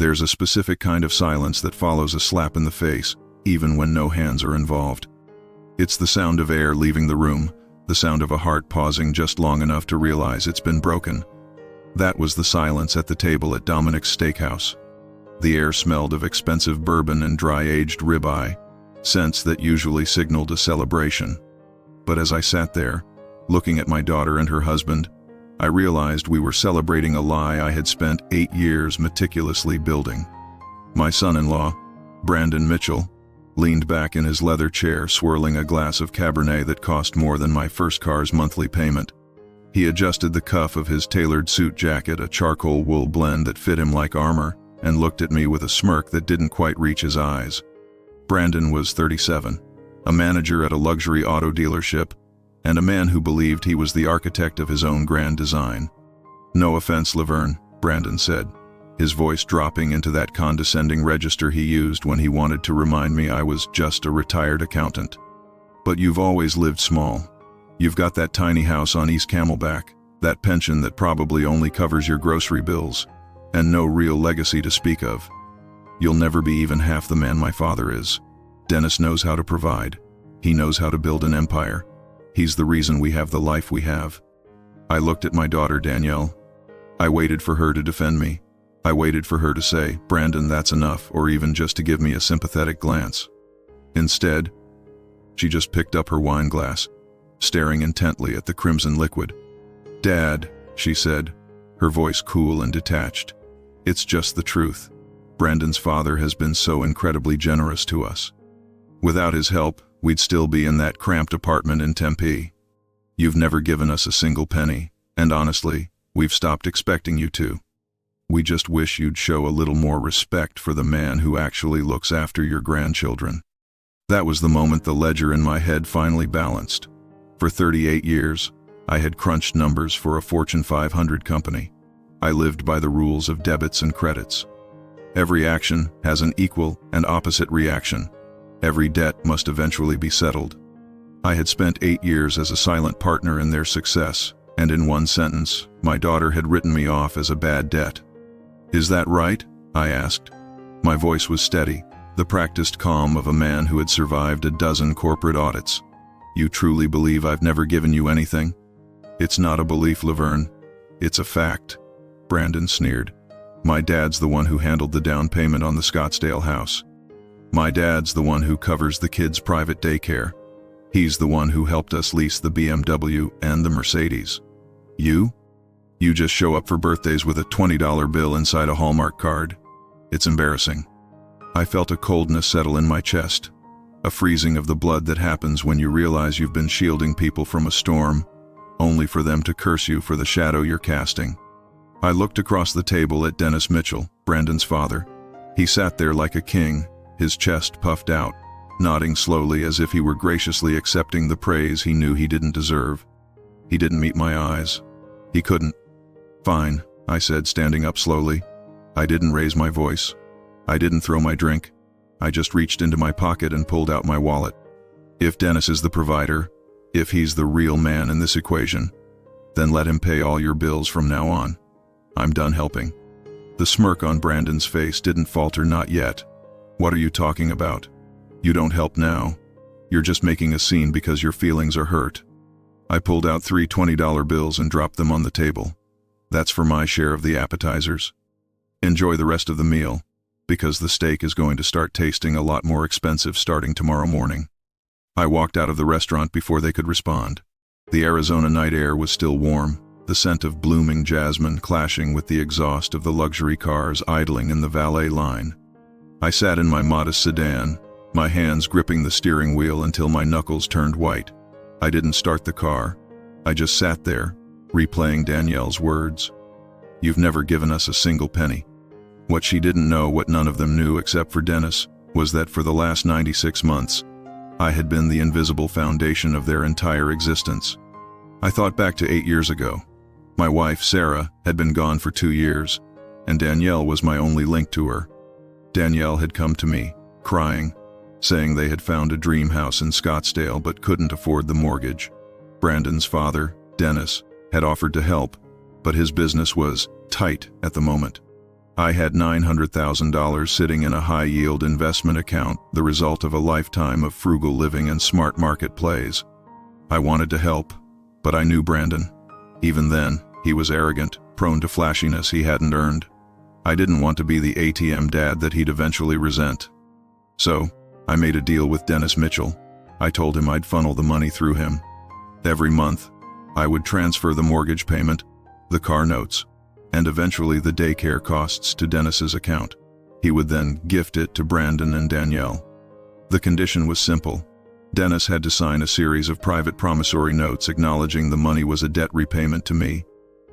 There's a specific kind of silence that follows a slap in the face, even when no hands are involved. It's the sound of air leaving the room, the sound of a heart pausing just long enough to realize it's been broken. That was the silence at the table at Dominic's Steakhouse. The air smelled of expensive bourbon and dry-aged ribeye, scents that usually signaled a celebration. But as I sat there, looking at my daughter and her husband, I realized we were celebrating a lie I had spent 8 years meticulously building. My son-in-law, Brandon Mitchell, leaned back in his leather chair swirling a glass of Cabernet that cost more than my first car's monthly payment. He adjusted the cuff of his tailored suit jacket, a charcoal wool blend that fit him like armor, and looked at me with a smirk that didn't quite reach his eyes. Brandon was 37, a manager at a luxury auto dealership, and a man who believed he was the architect of his own grand design. "No offense, Leverne," Brandon said, his voice dropping into that condescending register he used when he wanted to remind me I was just a retired accountant. "But you've always lived small. You've got that tiny house on East Camelback, that pension that probably only covers your grocery bills, and no real legacy to speak of. You'll never be even half the man my father is. Dennis knows how to provide. He knows how to build an empire. He's the reason we have the life we have." I looked at my daughter, Danielle. I waited for her to defend me. I waited for her to say, "Brandon, that's enough," or even just to give me a sympathetic glance. Instead, she just picked up her wine glass, staring intently at the crimson liquid. "Dad," she said, her voice cool and detached, "it's just the truth. Brandon's father has been so incredibly generous to us. Without his help, we'd still be in that cramped apartment in Tempe. You've never given us a single penny, and honestly, we've stopped expecting you to. We just wish you'd show a little more respect for the man who actually looks after your grandchildren." That was the moment the ledger in my head finally balanced. For 38 years, I had crunched numbers for a Fortune 500 company. I lived by the rules of debits and credits. Every action has an equal and opposite reaction. Every debt must eventually be settled. I had spent 8 years as a silent partner in their success, and in one sentence, my daughter had written me off as a bad debt. "Is that right?" I asked. My voice was steady, the practiced calm of a man who had survived a dozen corporate audits. "You truly believe I've never given you anything?" "It's not a belief, Leverne. It's a fact," Brandon sneered. "My dad's the one who handled the down payment on the Scottsdale house. My dad's the one who covers the kids' private daycare. He's the one who helped us lease the BMW and the Mercedes. You? You just show up for birthdays with a $20 bill inside a Hallmark card. It's embarrassing." I felt a coldness settle in my chest, a freezing of the blood that happens when you realize you've been shielding people from a storm, only for them to curse you for the shadow you're casting. I looked across the table at Dennis Mitchell, Brandon's father. He sat there like a king, his chest puffed out, nodding slowly as if he were graciously accepting the praise he knew he didn't deserve. He didn't meet my eyes. He couldn't. "Fine," I said, standing up slowly. I didn't raise my voice. I didn't throw my drink. I just reached into my pocket and pulled out my wallet. "If Dennis is the provider, if he's the real man in this equation, then let him pay all your bills from now on. I'm done helping." The smirk on Brandon's face didn't falter, not yet. "What are you talking about? You don't help now. You're just making a scene because your feelings are hurt." I pulled out 3 $20 bills and dropped them on the table. "That's for my share of the appetizers. Enjoy the rest of the meal, because the steak is going to start tasting a lot more expensive starting tomorrow morning." I walked out of the restaurant before they could respond. The Arizona night air was still warm, the scent of blooming jasmine clashing with the exhaust of the luxury cars idling in the valet line. I sat in my modest sedan, my hands gripping the steering wheel until my knuckles turned white. I didn't start the car. I just sat there, replaying Danielle's words. "You've never given us a single penny." What she didn't know, what none of them knew except for Dennis, was that for the last 96 months, I had been the invisible foundation of their entire existence. I thought back to 8 years ago. My wife, Sarah, had been gone for 2 years, and Danielle was my only link to her. Danielle had come to me, crying, saying they had found a dream house in Scottsdale but couldn't afford the mortgage. Brandon's father, Dennis, had offered to help, but his business was tight at the moment. I had $900,000 sitting in a high-yield investment account, the result of a lifetime of frugal living and smart market plays. I wanted to help, but I knew Brandon. Even then, he was arrogant, prone to flashiness he hadn't earned. I didn't want to be the ATM dad that he'd eventually resent. So, I made a deal with Dennis Mitchell. I told him I'd funnel the money through him. Every month, I would transfer the mortgage payment, the car notes, and eventually the daycare costs to Dennis's account. He would then gift it to Brandon and Danielle. The condition was simple. Dennis had to sign a series of private promissory notes acknowledging the money was a debt repayment to me,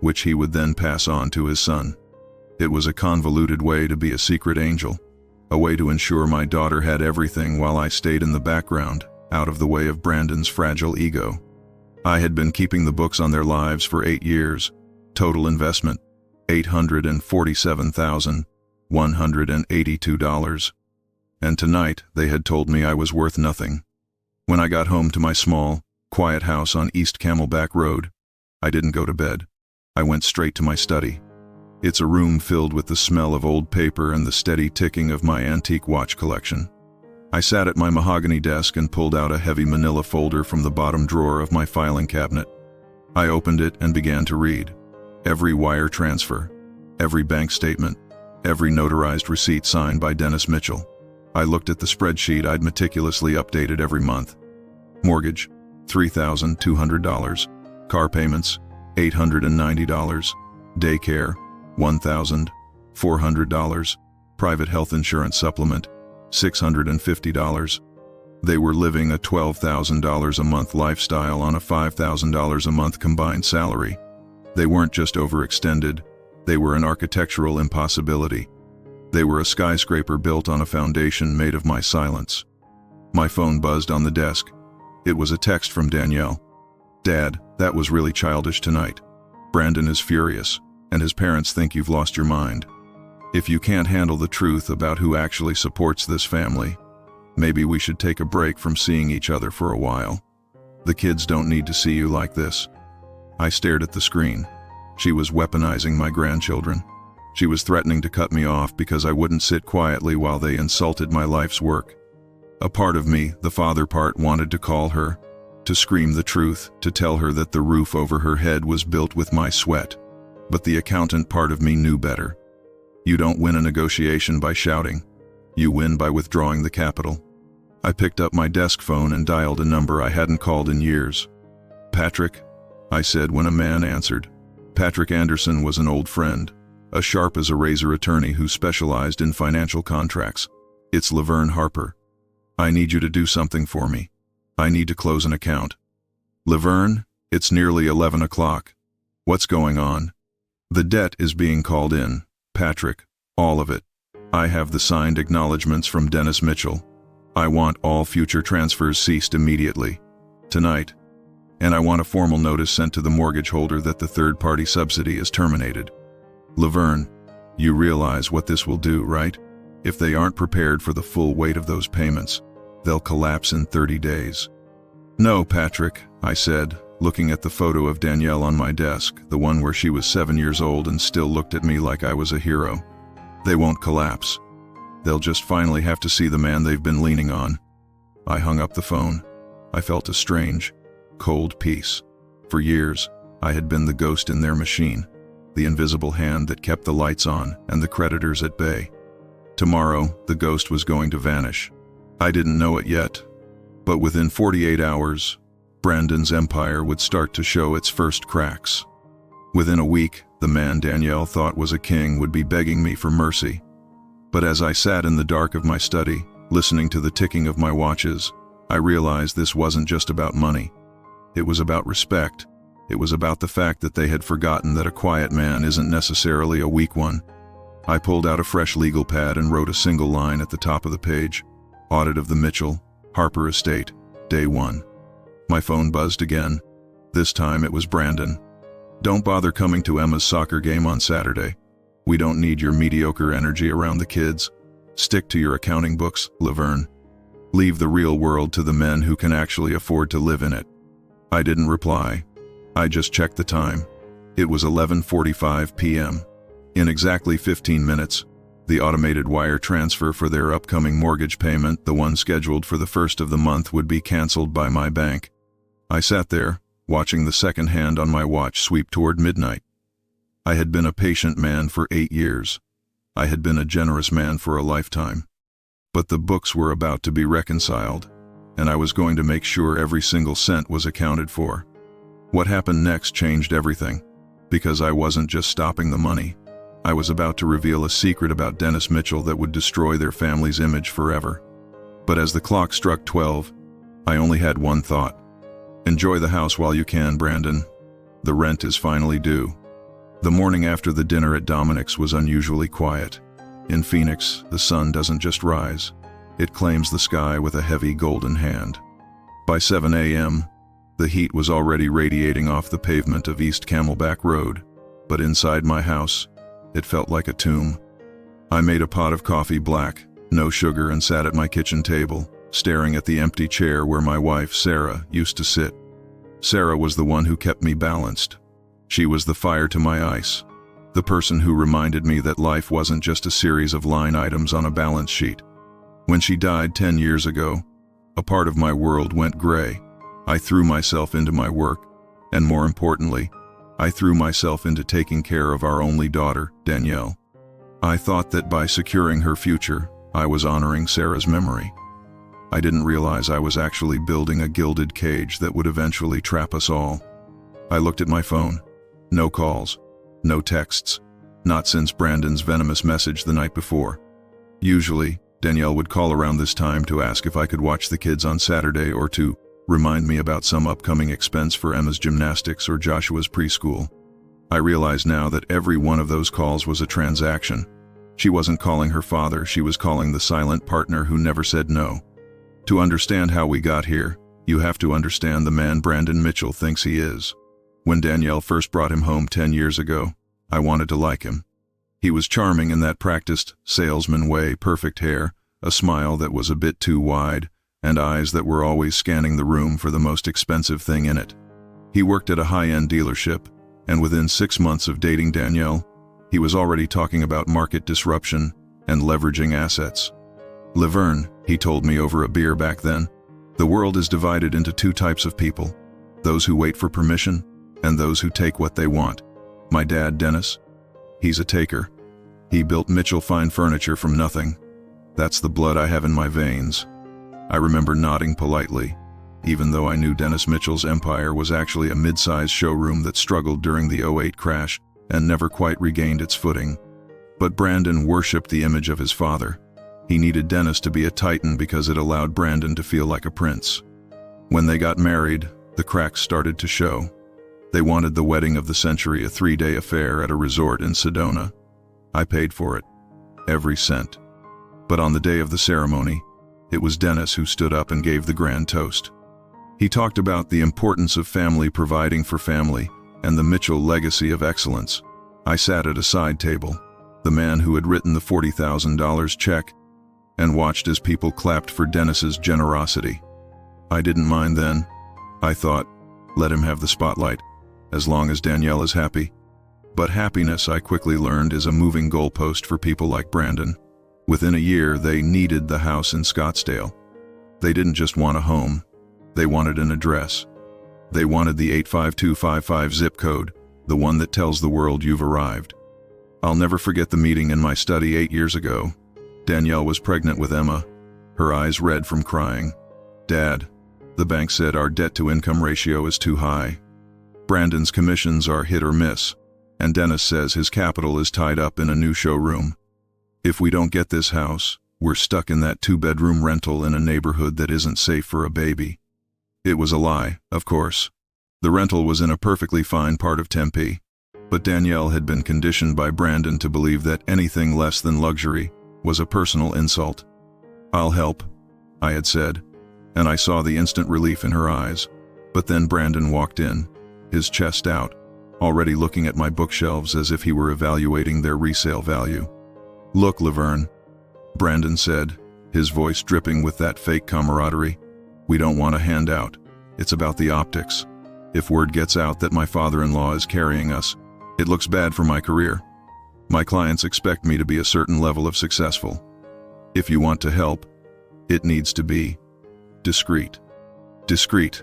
which he would then pass on to his son. It was a convoluted way to be a secret angel, a way to ensure my daughter had everything while I stayed in the background, out of the way of Brandon's fragile ego. I had been keeping the books on their lives for 8 years. Total investment, $847,182. And tonight they had told me I was worth nothing. When I got home to my small, quiet house on East Camelback Road, I didn't go to bed. I went straight to my study. It's a room filled with the smell of old paper and the steady ticking of my antique watch collection. I sat at my mahogany desk and pulled out a heavy manila folder from the bottom drawer of my filing cabinet. I opened it and began to read. Every wire transfer, every bank statement, every notarized receipt signed by Dennis Mitchell. I looked at the spreadsheet I'd meticulously updated every month. Mortgage, $3,200. Car payments, $890. Daycare, $1,400. Private health insurance supplement, $650. They were living a $12,000 a month lifestyle on a $5,000 a month combined salary. They weren't just overextended, they were an architectural impossibility. They were a skyscraper built on a foundation made of my silence. My phone buzzed on the desk. It was a text from Danielle. "Dad, that was really childish tonight. Brandon is furious, and his parents think you've lost your mind. If you can't handle the truth about who actually supports this family, maybe we should take a break from seeing each other for a while. The kids don't need to see you like this." I stared at the screen. She was weaponizing my grandchildren. She was threatening to cut me off because I wouldn't sit quietly while they insulted my life's work. A part of me, the father part, wanted to call her, to scream the truth, to tell her that the roof over her head was built with my sweat. But the accountant part of me knew better. You don't win a negotiation by shouting. You win by withdrawing the capital. I picked up my desk phone and dialed a number I hadn't called in years. "Patrick," I said when a man answered. Patrick Anderson was an old friend, a sharp-as-a-razor attorney who specialized in financial contracts. "It's Leverne Harper. I need you to do something for me. I need to close an account." "Leverne, it's nearly 11 o'clock. What's going on?" "The debt is being called in, Patrick, all of it. I have the signed acknowledgments from Dennis Mitchell. I want all future transfers ceased immediately, tonight. And I want a formal notice sent to the mortgage holder that the third-party subsidy is terminated. Leverne, you realize what this will do, right? If they aren't prepared for the full weight of those payments, they'll collapse in 30 days. "No, Patrick," I said, looking at the photo of Danielle on my desk, the one where she was 7 years old and still looked at me like I was a hero. "They won't collapse. They'll just finally have to see the man they've been leaning on." I hung up the phone. I felt a strange, cold peace. For years, I had been the ghost in their machine, the invisible hand that kept the lights on and the creditors at bay. Tomorrow, the ghost was going to vanish. I didn't know it yet, but within 48 hours, Brandon's empire would start to show its first cracks. Within a week, the man Danielle thought was a king would be begging me for mercy. But as I sat in the dark of my study, listening to the ticking of my watches, I realized this wasn't just about money. It was about respect. It was about the fact that they had forgotten that a quiet man isn't necessarily a weak one. I pulled out a fresh legal pad and wrote a single line at the top of the page. Audit of the Mitchell, Harper Estate, Day 1. My phone buzzed again. This time it was Brandon. "Don't bother coming to Emma's soccer game on Saturday. We don't need your mediocre energy around the kids. Stick to your accounting books, Leverne. Leave the real world to the men who can actually afford to live in it." I didn't reply. I just checked the time. It was 11:45 p.m. In exactly 15 minutes, the automated wire transfer for their upcoming mortgage payment, the one scheduled for the first of the month, would be canceled by my bank. I sat there, watching the second hand on my watch sweep toward midnight. I had been a patient man for 8 years. I had been a generous man for a lifetime. But the books were about to be reconciled, and I was going to make sure every single cent was accounted for. What happened next changed everything, because I wasn't just stopping the money. I was about to reveal a secret about Dennis Mitchell that would destroy their family's image forever. But as the clock struck 12, I only had one thought. Enjoy the house while you can, Brandon. The rent is finally due. The morning after the dinner at Dominic's was unusually quiet. In Phoenix, the sun doesn't just rise. It claims the sky with a heavy golden hand. By 7 a.m., the heat was already radiating off the pavement of East Camelback Road, but inside my house, it felt like a tomb. I made a pot of coffee black, no sugar, and sat at my kitchen table, staring at the empty chair where my wife, Sarah, used to sit. Sarah was the one who kept me balanced. She was the fire to my ice, the person who reminded me that life wasn't just a series of line items on a balance sheet. When she died 10 years ago, a part of my world went gray. I threw myself into my work, and more importantly, I threw myself into taking care of our only daughter, Danielle. I thought that by securing her future, I was honoring Sarah's memory. I didn't realize I was actually building a gilded cage that would eventually trap us all. I looked at my phone. No calls, no texts, not since Brandon's venomous message the night before. Usually, Danielle would call around this time to ask if I could watch the kids on Saturday or to remind me about some upcoming expense for Emma's gymnastics or Joshua's preschool. I realize now that every one of those calls was a transaction. She wasn't calling her father, she was calling the silent partner who never said no. To understand how we got here, you have to understand the man Brandon Mitchell thinks he is. When Danielle first brought him home 10 years ago, I wanted to like him. He was charming in that practiced salesman way, perfect hair, a smile that was a bit too wide, and eyes that were always scanning the room for the most expensive thing in it. He worked at a high-end dealership, and within 6 months of dating Danielle, he was already talking about market disruption and leveraging assets. Leverne, he told me over a beer back then, the world is divided into 2 types of people, those who wait for permission and those who take what they want. My dad, Dennis, he's a taker. He built Mitchell Fine Furniture from nothing. That's the blood I have in my veins. I remember nodding politely, even though I knew Dennis Mitchell's empire was actually a mid-sized showroom that struggled during the '08 crash and never quite regained its footing. But Brandon worshipped the image of his father. He needed Dennis to be a titan because it allowed Brandon to feel like a prince. When they got married, the cracks started to show. They wanted the wedding of the century, a 3-day affair at a resort in Sedona. I paid for it, every cent. But on the day of the ceremony, it was Dennis who stood up and gave the grand toast. He talked about the importance of family providing for family and the Mitchell legacy of excellence. I sat at a side table, the man who had written the $40,000 check, and watched as people clapped for Dennis's generosity. I didn't mind then. I thought, let him have the spotlight, as long as Danielle is happy. But happiness, I quickly learned, is a moving goalpost for people like Brandon. Within a year, they needed the house in Scottsdale. They didn't just want a home, they wanted an address. They wanted the 85255 zip code, the one that tells the world you've arrived. I'll never forget the meeting in my study 8 years ago. Danielle was pregnant with Emma, her eyes red from crying. Dad, the bank said our debt-to-income ratio is too high. Brandon's commissions are hit or miss, and Dennis says his capital is tied up in a new showroom. If we don't get this house, we're stuck in that 2-bedroom rental in a neighborhood that isn't safe for a baby. It was a lie, of course. The rental was in a perfectly fine part of Tempe, but Danielle had been conditioned by Brandon to believe that anything less than luxury was a personal insult. I'll help, I had said, and I saw the instant relief in her eyes. But then Brandon walked in, his chest out, already looking at my bookshelves as if he were evaluating their resale value. Look, Leverne, Brandon said, his voice dripping with that fake camaraderie. We don't want a handout. It's about the optics. If word gets out that my father-in-law is carrying us, it looks bad for my career. My clients expect me to be a certain level of successful. If you want to help, it needs to be discreet. Discreet.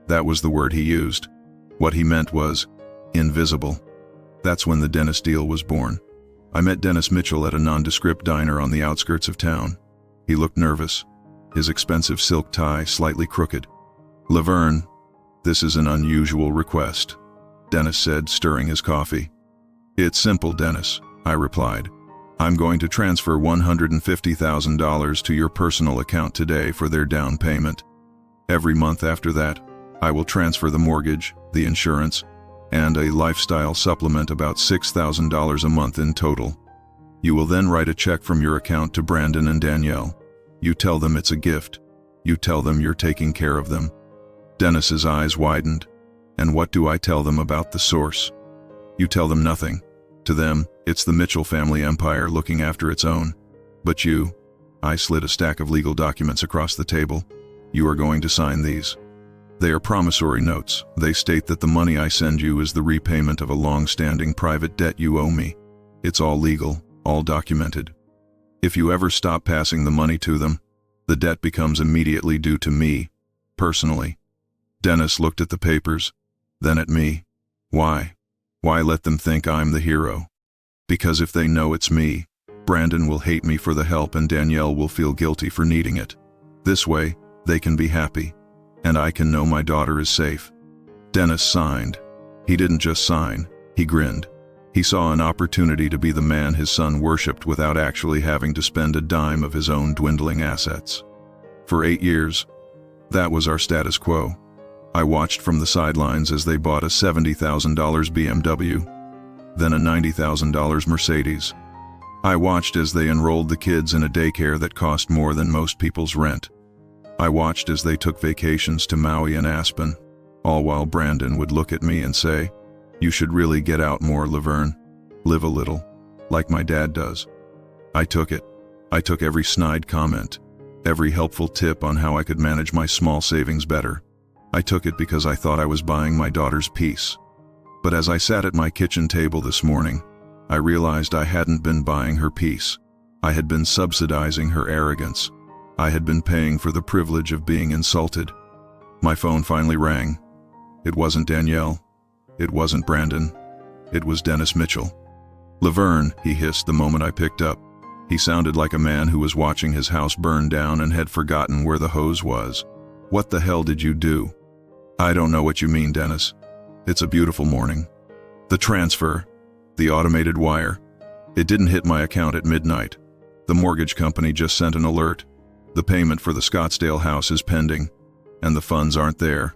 That was the word he used. What he meant was invisible. That's when the Dennis deal was born. I met Dennis Mitchell at a nondescript diner on the outskirts of town. He looked nervous, his expensive silk tie slightly crooked. "Leverne, this is an unusual request," Dennis said, stirring his coffee. "It's simple, Dennis," I replied. "I'm going to transfer $150,000 to your personal account today for their down payment. Every month after that, I will transfer the mortgage, the insurance, and a lifestyle supplement, about $6,000 a month in total. You will then write a check from your account to Brandon and Danielle. You tell them it's a gift. You tell them you're taking care of them." Dennis's eyes widened. "And what do I tell them about the source?" "You tell them nothing. To them, it's the Mitchell family empire looking after its own. But you," I slid a stack of legal documents across the table, "you are going to sign these. They are promissory notes. They state that the money I send you is the repayment of a long-standing private debt you owe me. It's all legal, all documented. If you ever stop passing the money to them, the debt becomes immediately due to me, personally." Dennis looked at the papers, then at me. "Why? Why let them think I'm the hero?" "Because if they know it's me, Brandon will hate me for the help and Danielle will feel guilty for needing it. This way, they can be happy, and I can know my daughter is safe." Dennis signed. He didn't just sign, he grinned. He saw an opportunity to be the man his son worshipped without actually having to spend a dime of his own dwindling assets. For 8 years, that was our status quo. I watched from the sidelines as they bought a $70,000 BMW, then a $90,000 Mercedes. I watched as they enrolled the kids in a daycare that cost more than most people's rent. I watched as they took vacations to Maui and Aspen, all while Brandon would look at me and say, "You should really get out more, Leverne. Live a little, like my dad does." I took it. I took every snide comment, every helpful tip on how I could manage my small savings better. I took it because I thought I was buying my daughter's peace. But as I sat at my kitchen table this morning, I realized I hadn't been buying her peace. I had been subsidizing her arrogance. I had been paying for the privilege of being insulted. My phone finally rang. It wasn't Danielle. It wasn't Brandon. It was Dennis Mitchell. "Leverne," he hissed the moment I picked up. He sounded like a man who was watching his house burn down and had forgotten where the hose was. "What the hell did you do?" "I don't know what you mean, Dennis. It's a beautiful morning. The transfer, the automated wire, it didn't hit my account at midnight. The mortgage company just sent an alert. The payment for the Scottsdale house is pending, and the funds aren't there.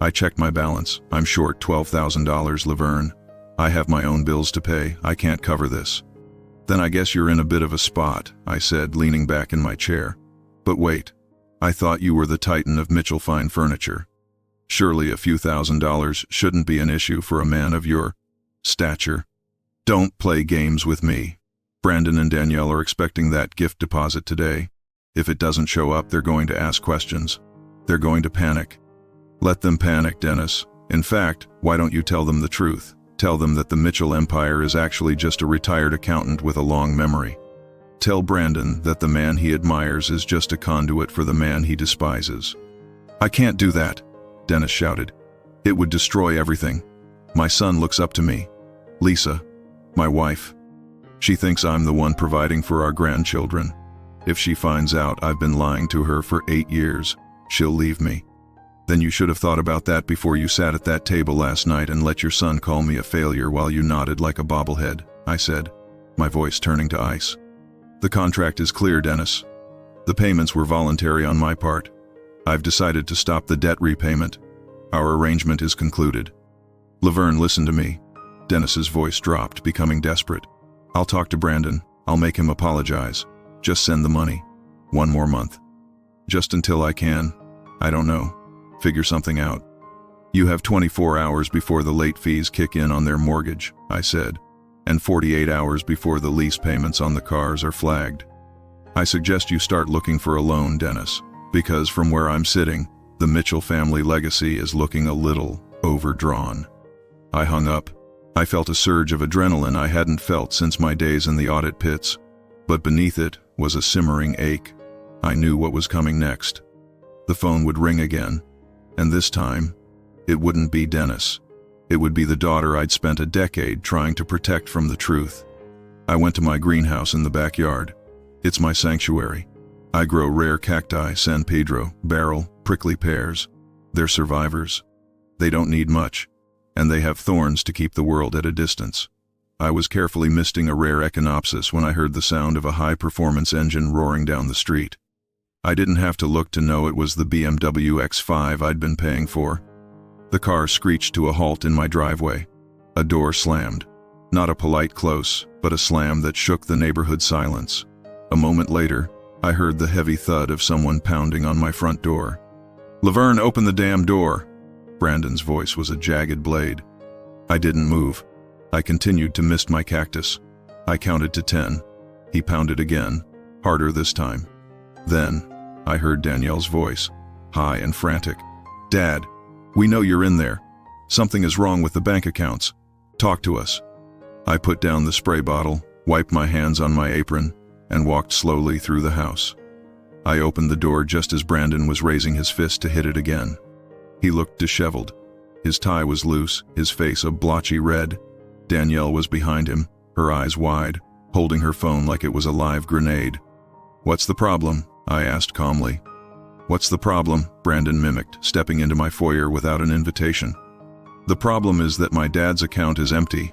I checked my balance. I'm short $12,000, Leverne. I have my own bills to pay. I can't cover this." "Then I guess you're in a bit of a spot," I said, leaning back in my chair. "But wait, I thought you were the titan of Mitchell Fine Furniture. Surely a few $1,000s shouldn't be an issue for a man of your stature." "Don't play games with me. Brandon and Danielle are expecting that gift deposit today. If it doesn't show up, they're going to ask questions. They're going to panic. Let them panic, Dennis. In fact, why don't you tell them the truth? Tell them that the Mitchell empire is actually just a retired accountant with a long memory. Tell Brandon that the man he admires is just a conduit for the man he despises." "I can't do that," Dennis shouted. "It would destroy everything. My son looks up to me. Lisa, my wife. She thinks I'm the one providing for our grandchildren. If she finds out I've been lying to her for 8 years, she'll leave me." "Then you should have thought about that before you sat at that table last night and let your son call me a failure while you nodded like a bobblehead," I said, my voice turning to ice. "The contract is clear, Dennis. The payments were voluntary on my part. I've decided to stop the debt repayment. Our arrangement is concluded." "Leverne, listen to me." Dennis's voice dropped, becoming desperate. "I'll talk to Brandon. I'll make him apologize. Just send the money. 1 more month. Just until I can, I don't know, figure something out. You have 24 hours before the late fees kick in on their mortgage," I said, "and 48 hours before the lease payments on the cars are flagged. I suggest you start looking for a loan, Dennis, because from where I'm sitting, the Mitchell family legacy is looking a little overdrawn." I hung up, I felt a surge of adrenaline I hadn't felt since my days in the audit pits, but beneath it was a simmering ache. I knew what was coming next. The phone would ring again, and this time, it wouldn't be Dennis. It would be the daughter I'd spent a decade trying to protect from the truth. I went to my greenhouse in the backyard. It's my sanctuary. I grow rare cacti, San Pedro, beryl, prickly pears. They're survivors. They don't need much, and they have thorns to keep the world at a distance. I was carefully misting a rare echinopsis when I heard the sound of a high-performance engine roaring down the street. I didn't have to look to know it was the BMW X5 I'd been paying for. The car screeched to a halt in my driveway. A door slammed. Not a polite close, but a slam that shook the neighborhood silence. A moment later, I heard the heavy thud of someone pounding on my front door. "Leverne, open the damn door!" Brandon's voice was a jagged blade. I didn't move. I continued to mist my cactus. I counted to 10. He pounded again, harder this time. Then, I heard Danielle's voice, high and frantic. "Dad, we know you're in there. Something is wrong with the bank accounts. Talk to us." I put down the spray bottle, wiped my hands on my apron, and walked slowly through the house. I opened the door just as Brandon was raising his fist to hit it again. He looked disheveled. His tie was loose, his face a blotchy red. Danielle was behind him, her eyes wide, holding her phone like it was a live grenade. "What's the problem?" I asked calmly. "What's the problem?" Brandon mimicked, stepping into my foyer without an invitation. "The problem is that my dad's account is empty.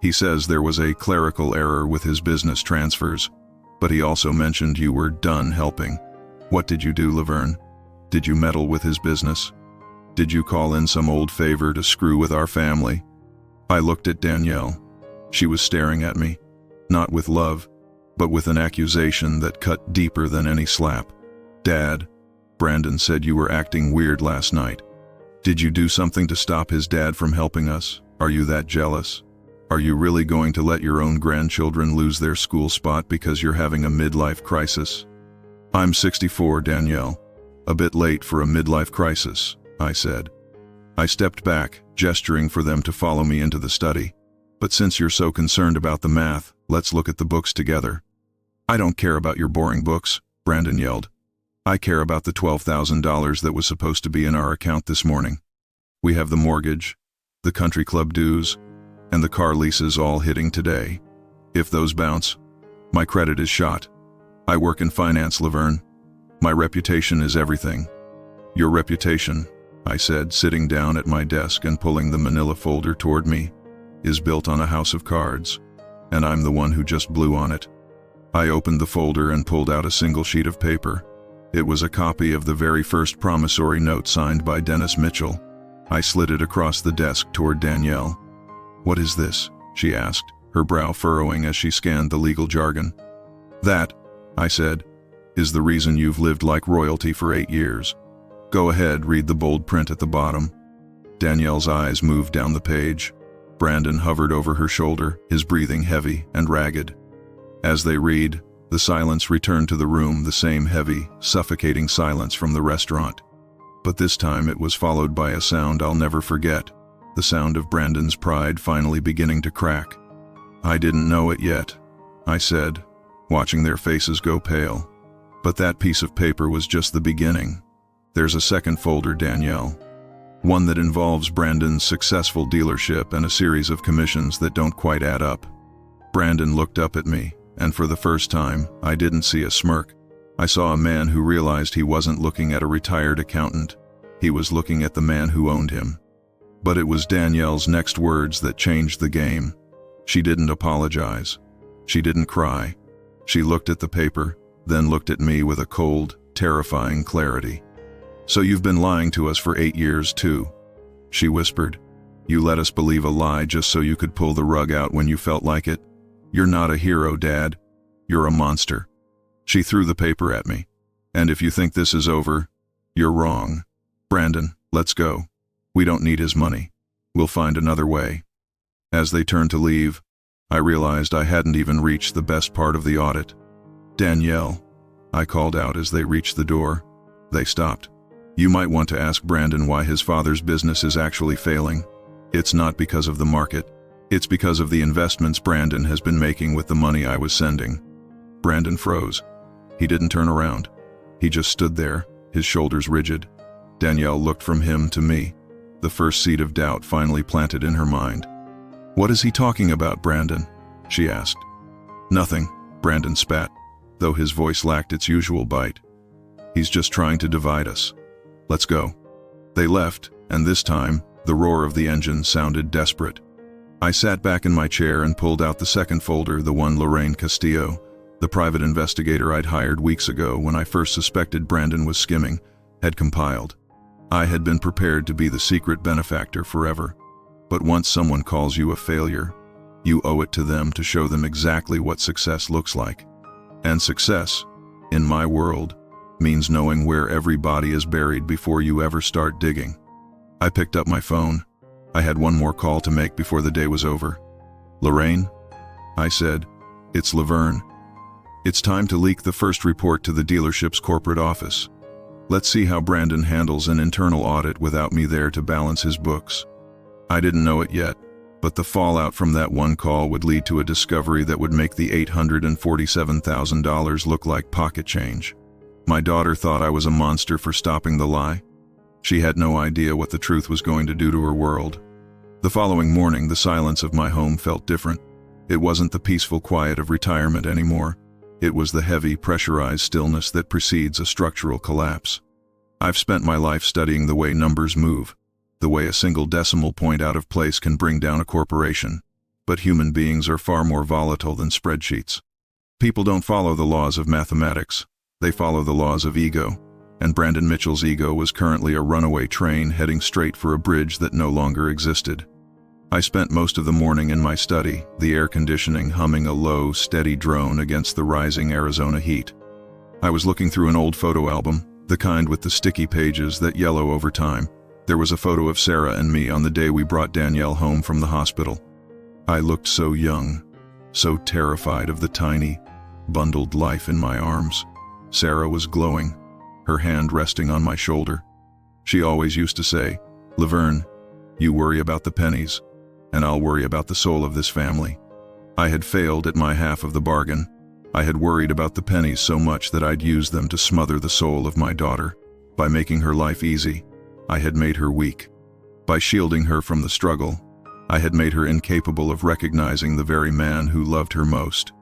He says there was a clerical error with his business transfers, but he also mentioned you were done helping. What did you do, Leverne? Did you meddle with his business? Did you call in some old favor to screw with our family?" I looked at Danielle. She was staring at me, not with love, but with an accusation that cut deeper than any slap. "Dad, Brandon said you were acting weird last night. Did you do something to stop his dad from helping us? Are you that jealous? Are you really going to let your own grandchildren lose their school spot because you're having a midlife crisis?" "I'm 64, Danielle. A bit late for a midlife crisis," I said. I stepped back, gesturing for them to follow me into the study. "But since you're so concerned about the math, let's look at the books together." "I don't care about your boring books," Brandon yelled. "I care about the $12,000 that was supposed to be in our account this morning. We have the mortgage, the country club dues, and the car leases all hitting today. If those bounce, my credit is shot. I work in finance, Leverne. My reputation is everything." "Your reputation," I said, sitting down at my desk and pulling the manila folder toward me, "is built on a house of cards, and I'm the one who just blew on it." I opened the folder and pulled out a single sheet of paper. It was a copy of the very first promissory note signed by Dennis Mitchell. I slid it across the desk toward Danielle. "What is this?" she asked, her brow furrowing as she scanned the legal jargon. "That," I said, "is the reason you've lived like royalty for 8 years. Go ahead, read the bold print at the bottom." Danielle's eyes moved down the page. Brandon hovered over her shoulder, his breathing heavy and ragged. As they read, the silence returned to the room, the same heavy, suffocating silence from the restaurant. But this time it was followed by a sound I'll never forget, the sound of Brandon's pride finally beginning to crack. "I didn't know it yet," I said, watching their faces go pale. "But that piece of paper was just the beginning. There's a second folder, Danielle. One that involves Brandon's successful dealership and a series of commissions that don't quite add up." Brandon looked up at me, and for the first time, I didn't see a smirk. I saw a man who realized he wasn't looking at a retired accountant. He was looking at the man who owned him. But it was Danielle's next words that changed the game. She didn't apologize. She didn't cry. She looked at the paper, then looked at me with a cold, terrifying clarity. "So you've been lying to us for 8 years too," she whispered. "You let us believe a lie just so you could pull the rug out when you felt like it. You're not a hero, Dad. You're a monster." She threw the paper at me. "And if you think this is over, you're wrong. Brandon, let's go. We don't need his money. We'll find another way." As they turned to leave, I realized I hadn't even reached the best part of the audit. "Danielle," I called out as they reached the door. They stopped. "You might want to ask Brandon why his father's business is actually failing. It's not because of the market. It's because of the investments Brandon has been making with the money I was sending. Brandon froze. He didn't turn around. He just stood there, his shoulders rigid. Danielle looked from him to me, the first seed of doubt finally planted in her mind. "What is he talking about, Brandon?" she asked. "Nothing," Brandon spat, though his voice lacked its usual bite. "He's just trying to divide us. Let's go." They left, and this time, the roar of the engine sounded desperate. I sat back in my chair and pulled out the second folder, the one Lorraine Castillo, the private investigator I'd hired weeks ago when I first suspected Brandon was skimming, had compiled. I had been prepared to be the secret benefactor forever. But once someone calls you a failure, you owe it to them to show them exactly what success looks like. And success, in my world, means knowing where every body is buried before you ever start digging. I picked up my phone. I had one more call to make before the day was over. "Lorraine?" I said. "It's Leverne. It's time to leak the first report to the dealership's corporate office. Let's see how Brandon handles an internal audit without me there to balance his books." I didn't know it yet, but the fallout from that one call would lead to a discovery that would make the $847,000 look like pocket change. My daughter thought I was a monster for stopping the lie. She had no idea what the truth was going to do to her world. The following morning, the silence of my home felt different. It wasn't the peaceful quiet of retirement anymore. It was the heavy, pressurized stillness that precedes a structural collapse. I've spent my life studying the way numbers move, the way a single decimal point out of place can bring down a corporation. But human beings are far more volatile than spreadsheets. People don't follow the laws of mathematics. They follow the laws of ego. And Brandon Mitchell's ego was currently a runaway train heading straight for a bridge that no longer existed. I spent most of the morning in my study, the air conditioning humming a low, steady drone against the rising Arizona heat. I was looking through an old photo album, the kind with the sticky pages that yellow over time. There was a photo of Sarah and me on the day we brought Danielle home from the hospital. I looked so young, so terrified of the tiny, bundled life in my arms. Sarah was glowing, her hand resting on my shoulder. She always used to say, "Leverne, you worry about the pennies, and I'll worry about the soul of this family." I had failed at my half of the bargain. I had worried about the pennies so much that I'd used them to smother the soul of my daughter. By making her life easy, I had made her weak. By shielding her from the struggle, I had made her incapable of recognizing the very man who loved her most.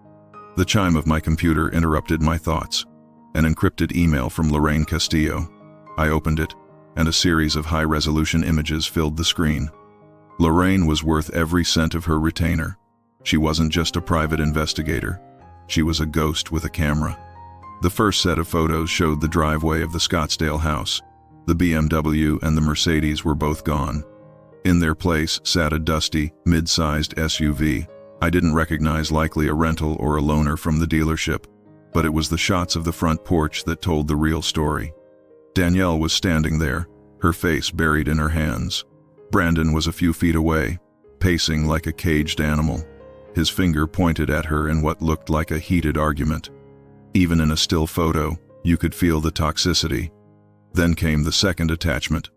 The chime of my computer interrupted my thoughts. An encrypted email from Lorraine Castillo. I opened it, and a series of high-resolution images filled the screen. Lorraine was worth every cent of her retainer. She wasn't just a private investigator. She was a ghost with a camera. The first set of photos showed the driveway of the Scottsdale house. The BMW and the Mercedes were both gone. In their place sat a dusty, mid-sized SUV. I didn't recognize, likely a rental or a loaner from the dealership, but it was the shots of the front porch that told the real story. Danielle was standing there, her face buried in her hands. Brandon was a few feet away, pacing like a caged animal. His finger pointed at her in what looked like a heated argument. Even in a still photo, you could feel the toxicity. Then came the second attachment,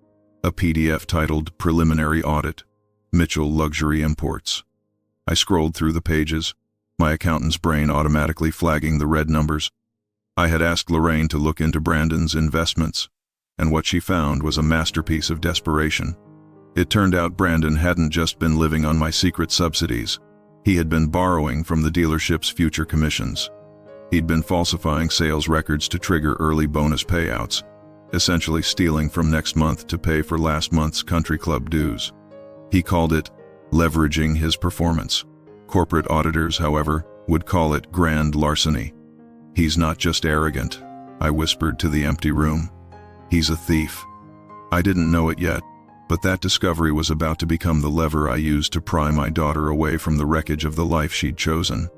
a PDF titled Preliminary Audit, Mitchell Luxury Imports. I scrolled through the pages, my accountant's brain automatically flagging the red numbers. I had asked Lorraine to look into Brandon's investments, and what she found was a masterpiece of desperation. It turned out Brandon hadn't just been living on my secret subsidies. He had been borrowing from the dealership's future commissions. He'd been falsifying sales records to trigger early bonus payouts, essentially stealing from next month to pay for last month's country club dues. He called it leveraging his performance. Corporate auditors, however, would call it grand larceny. "He's not just arrogant," I whispered to the empty room. "He's a thief." I didn't know it yet, but that discovery was about to become the lever I used to pry my daughter away from the wreckage of the life she'd chosen.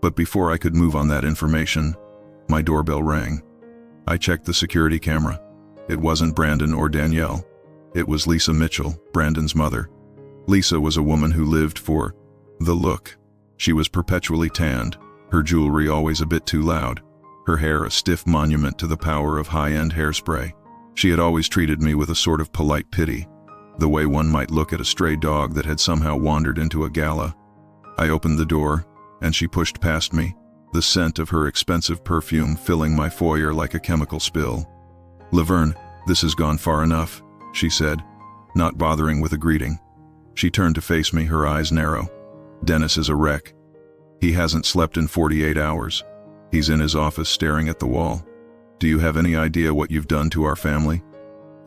But before I could move on that information, my doorbell rang. I checked the security camera. It wasn't Brandon or Danielle. It was Lisa Mitchell, Brandon's mother. Lisa was a woman who lived for the look. She was perpetually tanned, her jewelry always a bit too loud, her hair a stiff monument to the power of high-end hairspray. She had always treated me with a sort of polite pity, the way one might look at a stray dog that had somehow wandered into a gala. I opened the door, and she pushed past me, the scent of her expensive perfume filling my foyer like a chemical spill. "Laverne, this has gone far enough," she said, not bothering with a greeting. She turned to face me, her eyes narrow. "Dennis is a wreck. He hasn't slept in 48 hours. He's in his office staring at the wall. Do you have any idea what you've done to our family?"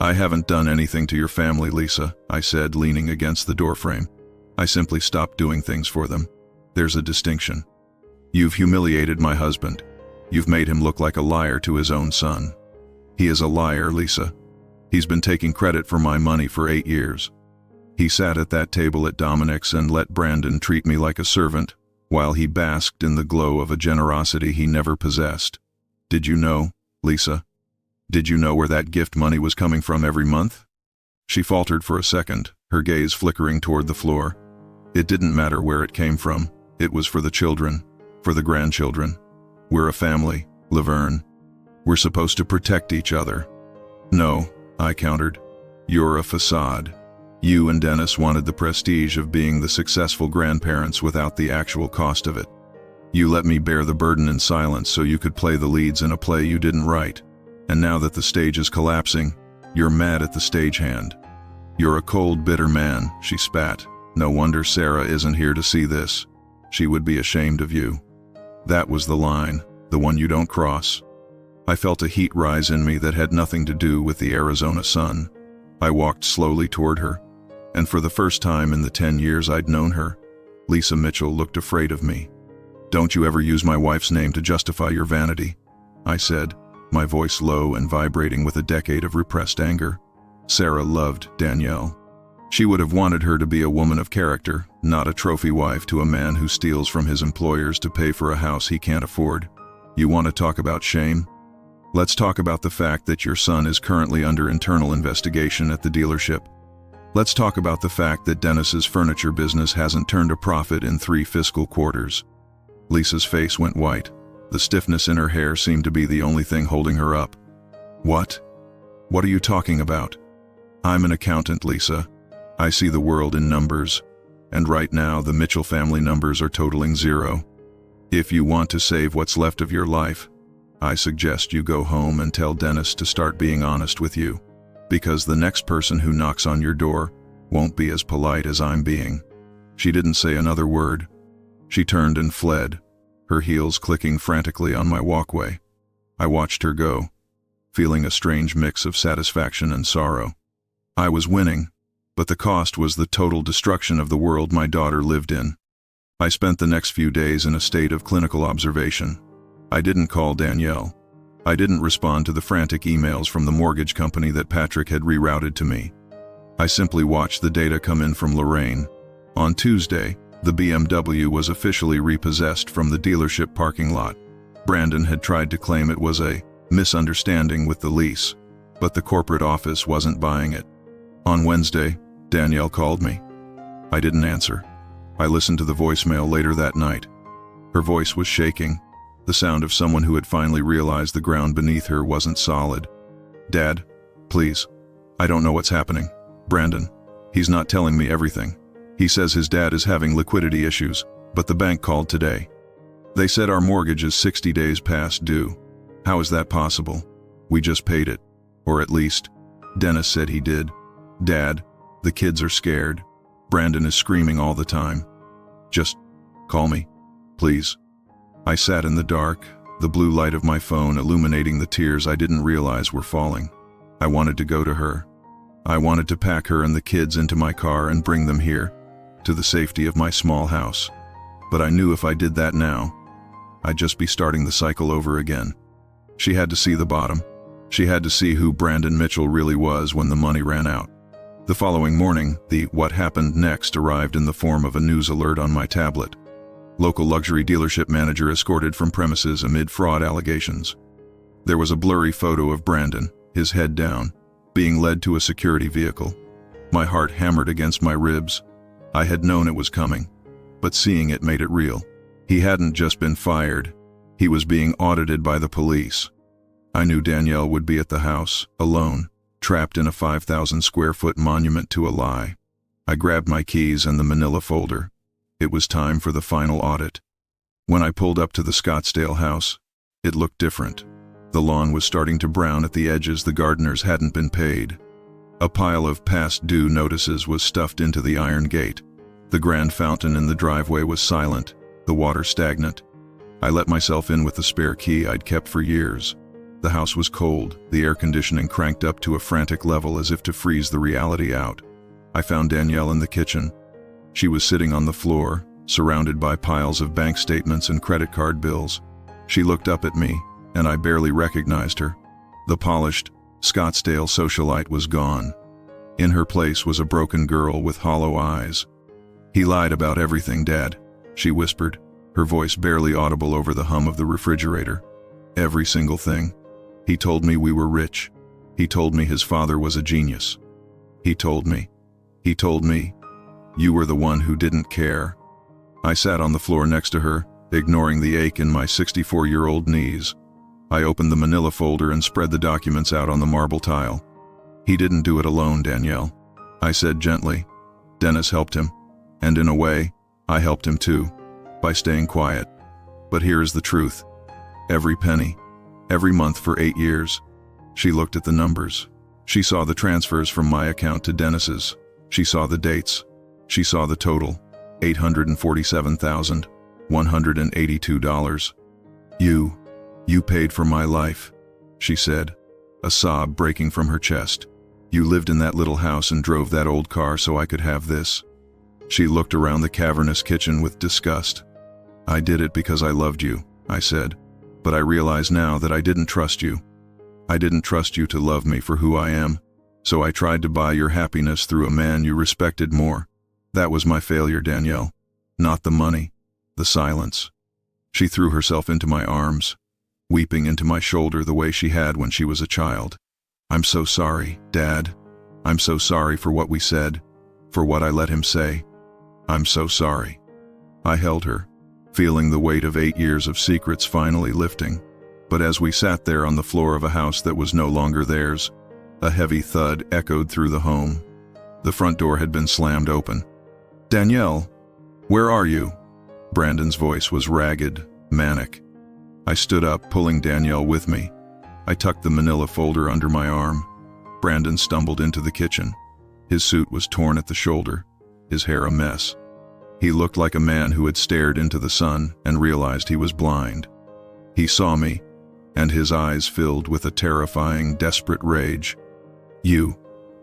"I haven't done anything to your family, Lisa," I said, leaning against the doorframe. "I simply stopped doing things for them. There's a distinction. You've humiliated my husband. You've made him look like a liar to his own son. He is a liar, Lisa. He's been taking credit for my money for 8 years. He sat at that table at Dominic's and let Brandon treat me like a servant, while he basked in the glow of a generosity he never possessed. Did you know, Lisa? Did you know where that gift money was coming from every month?" She faltered for a second, her gaze flickering toward the floor. "It didn't matter where it came from. It was for the children, for the grandchildren. We're a family, Leverne. We're supposed to protect each other." "No," I countered. "You're a facade. You and Dennis wanted the prestige of being the successful grandparents without the actual cost of it. You let me bear the burden in silence so you could play the leads in a play you didn't write. And now that the stage is collapsing, you're mad at the stagehand. You're a cold, bitter man," she spat. "No wonder Sarah isn't here to see this. She would be ashamed of you." That was the line, the one you don't cross. I felt a heat rise in me that had nothing to do with the Arizona sun. I walked slowly toward her, and for the first time in the 10 years I'd known her, Lisa Mitchell looked afraid of me. "Don't you ever use my wife's name to justify your vanity," I said, my voice low and vibrating with a decade of repressed anger. Sarah loved Danielle. She would have wanted her to be a woman of character, not a trophy wife to a man who steals from his employers to pay for a house he can't afford. You want to talk about shame? Let's talk about the fact that your son is currently under internal investigation at the dealership. Let's talk about the fact that Dennis's furniture business hasn't turned a profit in 3 fiscal quarters. Lisa's face went white. The stiffness in her hair seemed to be the only thing holding her up. "What? What are you talking about?" "I'm an accountant, Lisa. I see the world in numbers, and right now the Mitchell family numbers are totaling 0. If you want to save what's left of your life, I suggest you go home and tell Dennis to start being honest with you, because the next person who knocks on your door won't be as polite as I'm being." She didn't say another word. She turned and fled, her heels clicking frantically on my walkway. I watched her go, feeling a strange mix of satisfaction and sorrow. I was winning, but the cost was the total destruction of the world my daughter lived in. I spent the next few days in a state of clinical observation. I didn't call Danielle. I didn't respond to the frantic emails from the mortgage company that Patrick had rerouted to me. I simply watched the data come in from Lorraine. On Tuesday, the BMW was officially repossessed from the dealership parking lot. Brandon had tried to claim it was a misunderstanding with the lease, but the corporate office wasn't buying it. On Wednesday, Danielle called me. I didn't answer. I listened to the voicemail later that night. Her voice was shaking, the sound of someone who had finally realized the ground beneath her wasn't solid. "Dad, please. I don't know what's happening. Brandon, he's not telling me everything. He says his dad is having liquidity issues, but the bank called today. They said our mortgage is 60 days past due. How is that possible? We just paid it. Or at least, Dennis said he did. Dad, the kids are scared. Brandon is screaming all the time. Just call me, please." I sat in the dark, the blue light of my phone illuminating the tears I didn't realize were falling. I wanted to go to her. I wanted to pack her and the kids into my car and bring them here, to the safety of my small house. But I knew if I did that now, I'd just be starting the cycle over again. She had to see the bottom. She had to see who Brandon Mitchell really was when the money ran out. The following morning, the "what happened next" arrived in the form of a news alert on my tablet. Local luxury dealership manager escorted from premises amid fraud allegations. There was a blurry photo of Brandon, his head down, being led to a security vehicle. My heart hammered against my ribs. I had known it was coming, but seeing it made it real. He hadn't just been fired. He was being audited by the police. I knew Danielle would be at the house, alone, trapped in a 5,000 square foot monument to a lie. I grabbed my keys and the manila folder. It was time for the final audit. When I pulled up to the Scottsdale house, it looked different. The lawn was starting to brown at the edges. The gardeners hadn't been paid. A pile of past due notices was stuffed into the iron gate. The grand fountain in the driveway was silent, the water stagnant. I let myself in with the spare key I'd kept for years. The house was cold, the air conditioning cranked up to a frantic level as if to freeze the reality out. I found Danielle in the kitchen. She was sitting on the floor, surrounded by piles of bank statements and credit card bills. She looked up at me, and I barely recognized her. The polished, Scottsdale socialite was gone. In her place was a broken girl with hollow eyes. "He lied about everything, Dad," she whispered, her voice barely audible over the hum of the refrigerator. "Every single thing. He told me we were rich. He told me his father was a genius. He told me, you were the one who didn't care." I sat on the floor next to her, ignoring the ache in my 64-year-old knees. I opened the manila folder and spread the documents out on the marble tile. "He didn't do it alone, Danielle," I said gently. "Dennis helped him, and in a way, I helped him too, by staying quiet. But here is the truth. Every penny, every month for 8 years." She looked at the numbers. She saw the transfers from my account to Dennis's. She saw the dates. She saw the total, $847,182. You paid for my life," she said, a sob breaking from her chest. "You lived in that little house and drove that old car so I could have this." She looked around the cavernous kitchen with disgust. "I did it because I loved you," I said, "but I realize now that I didn't trust you. I didn't trust you to love me for who I am, so I tried to buy your happiness through a man you respected more. That was my failure, Danielle. Not the money, the silence." She threw herself into my arms, weeping into my shoulder the way she had when she was a child. "I'm so sorry, Dad. I'm so sorry for what we said, for what I let him say. I'm so sorry." I held her, feeling the weight of 8 years of secrets finally lifting. But as we sat there on the floor of a house that was no longer theirs, a heavy thud echoed through the home. The front door had been slammed open. "Danielle, where are you?" Brandon's voice was ragged, manic. I stood up, pulling Danielle with me. I tucked the manila folder under my arm. Brandon stumbled into the kitchen. His suit was torn at the shoulder, his hair a mess. He looked like a man who had stared into the sun and realized he was blind. He saw me, and his eyes filled with a terrifying, desperate rage. "You,"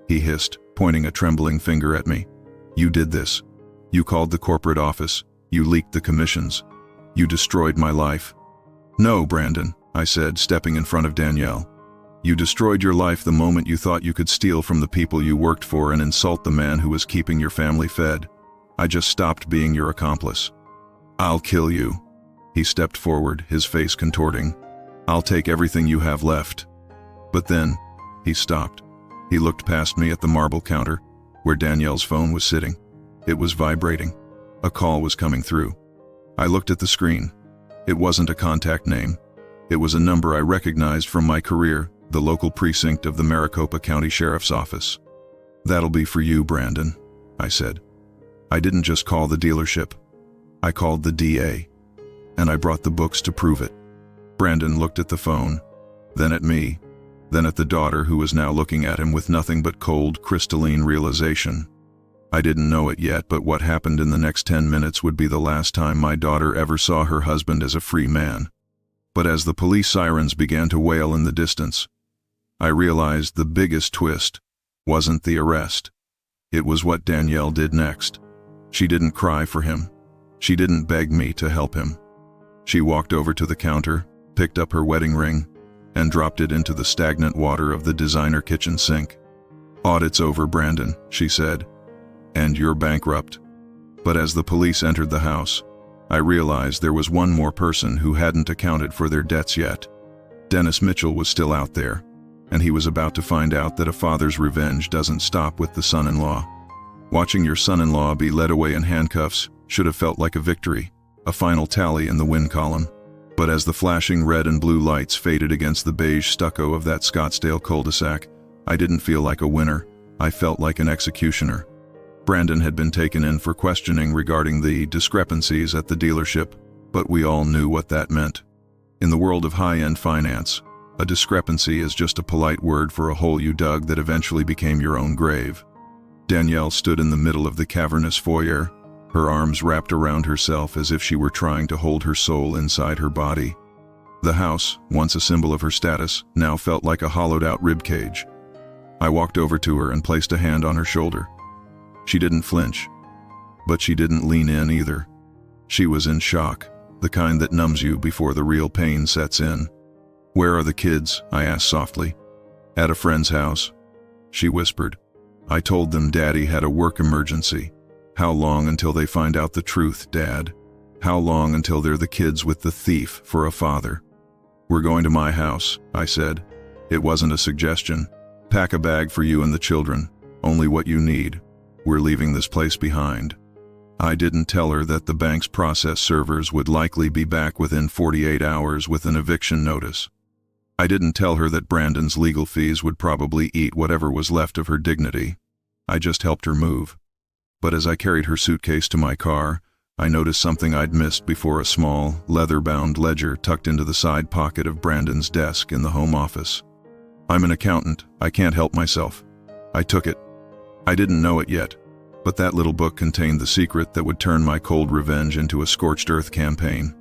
he hissed, pointing a trembling finger at me. "You did this. You called the corporate office. You leaked the commissions. You destroyed my life." "No, Brandon," I said, stepping in front of Danielle. "You destroyed your life the moment you thought you could steal from the people you worked for and insult the man who was keeping your family fed. I just stopped being your accomplice." "I'll kill you." He stepped forward, his face contorting. "I'll take everything you have left." But then, he stopped. He looked past me at the marble counter, where Danielle's phone was sitting. It was vibrating. A call was coming through. I looked at the screen. It wasn't a contact name. It was a number I recognized from my career, the local precinct of the Maricopa County Sheriff's Office. "That'll be for you, Brandon," I said. I didn't just call the dealership. I called the DA. And I brought the books to prove it. Brandon looked at the phone, then at me, then at the daughter who was now looking at him with nothing but cold, crystalline realization. I didn't know it yet, but what happened in the next 10 minutes would be the last time my daughter ever saw her husband as a free man. But as the police sirens began to wail in the distance, I realized the biggest twist wasn't the arrest. It was what Danielle did next. She didn't cry for him. She didn't beg me to help him. She walked over to the counter, picked up her wedding ring, and dropped it into the stagnant water of the designer kitchen sink. "Audit's over, Brandon," she said, "and you're bankrupt." But as the police entered the house, I realized there was one more person who hadn't accounted for their debts yet. Dennis Mitchell was still out there, and he was about to find out that a father's revenge doesn't stop with the son-in-law. Watching your son-in-law be led away in handcuffs should have felt like a victory, a final tally in the win column. But as the flashing red and blue lights faded against the beige stucco of that Scottsdale cul-de-sac, I didn't feel like a winner. I felt like an executioner. Brandon had been taken in for questioning regarding the discrepancies at the dealership, but we all knew what that meant. In the world of high-end finance, a discrepancy is just a polite word for a hole you dug that eventually became your own grave. Danielle stood in the middle of the cavernous foyer, her arms wrapped around herself as if she were trying to hold her soul inside her body. The house, once a symbol of her status, now felt like a hollowed-out ribcage. I walked over to her and placed a hand on her shoulder. She didn't flinch, but she didn't lean in either. She was in shock, the kind that numbs you before the real pain sets in. "Where are the kids?" I asked softly. "At a friend's house," she whispered. "I told them Daddy had a work emergency. How long until they find out the truth, Dad? How long until they're the kids with the thief for a father?" "We're going to my house," I said. It wasn't a suggestion. "Pack a bag for you and the children, only what you need. We're leaving this place behind." I didn't tell her that the bank's process servers would likely be back within 48 hours with an eviction notice. I didn't tell her that Brandon's legal fees would probably eat whatever was left of her dignity. I just helped her move. But as I carried her suitcase to my car, I noticed something I'd missed before: a small, leather-bound ledger tucked into the side pocket of Brandon's desk in the home office. "I'm an accountant. I can't help myself." I took it. I didn't know it yet, but that little book contained the secret that would turn my cold revenge into a scorched earth campaign.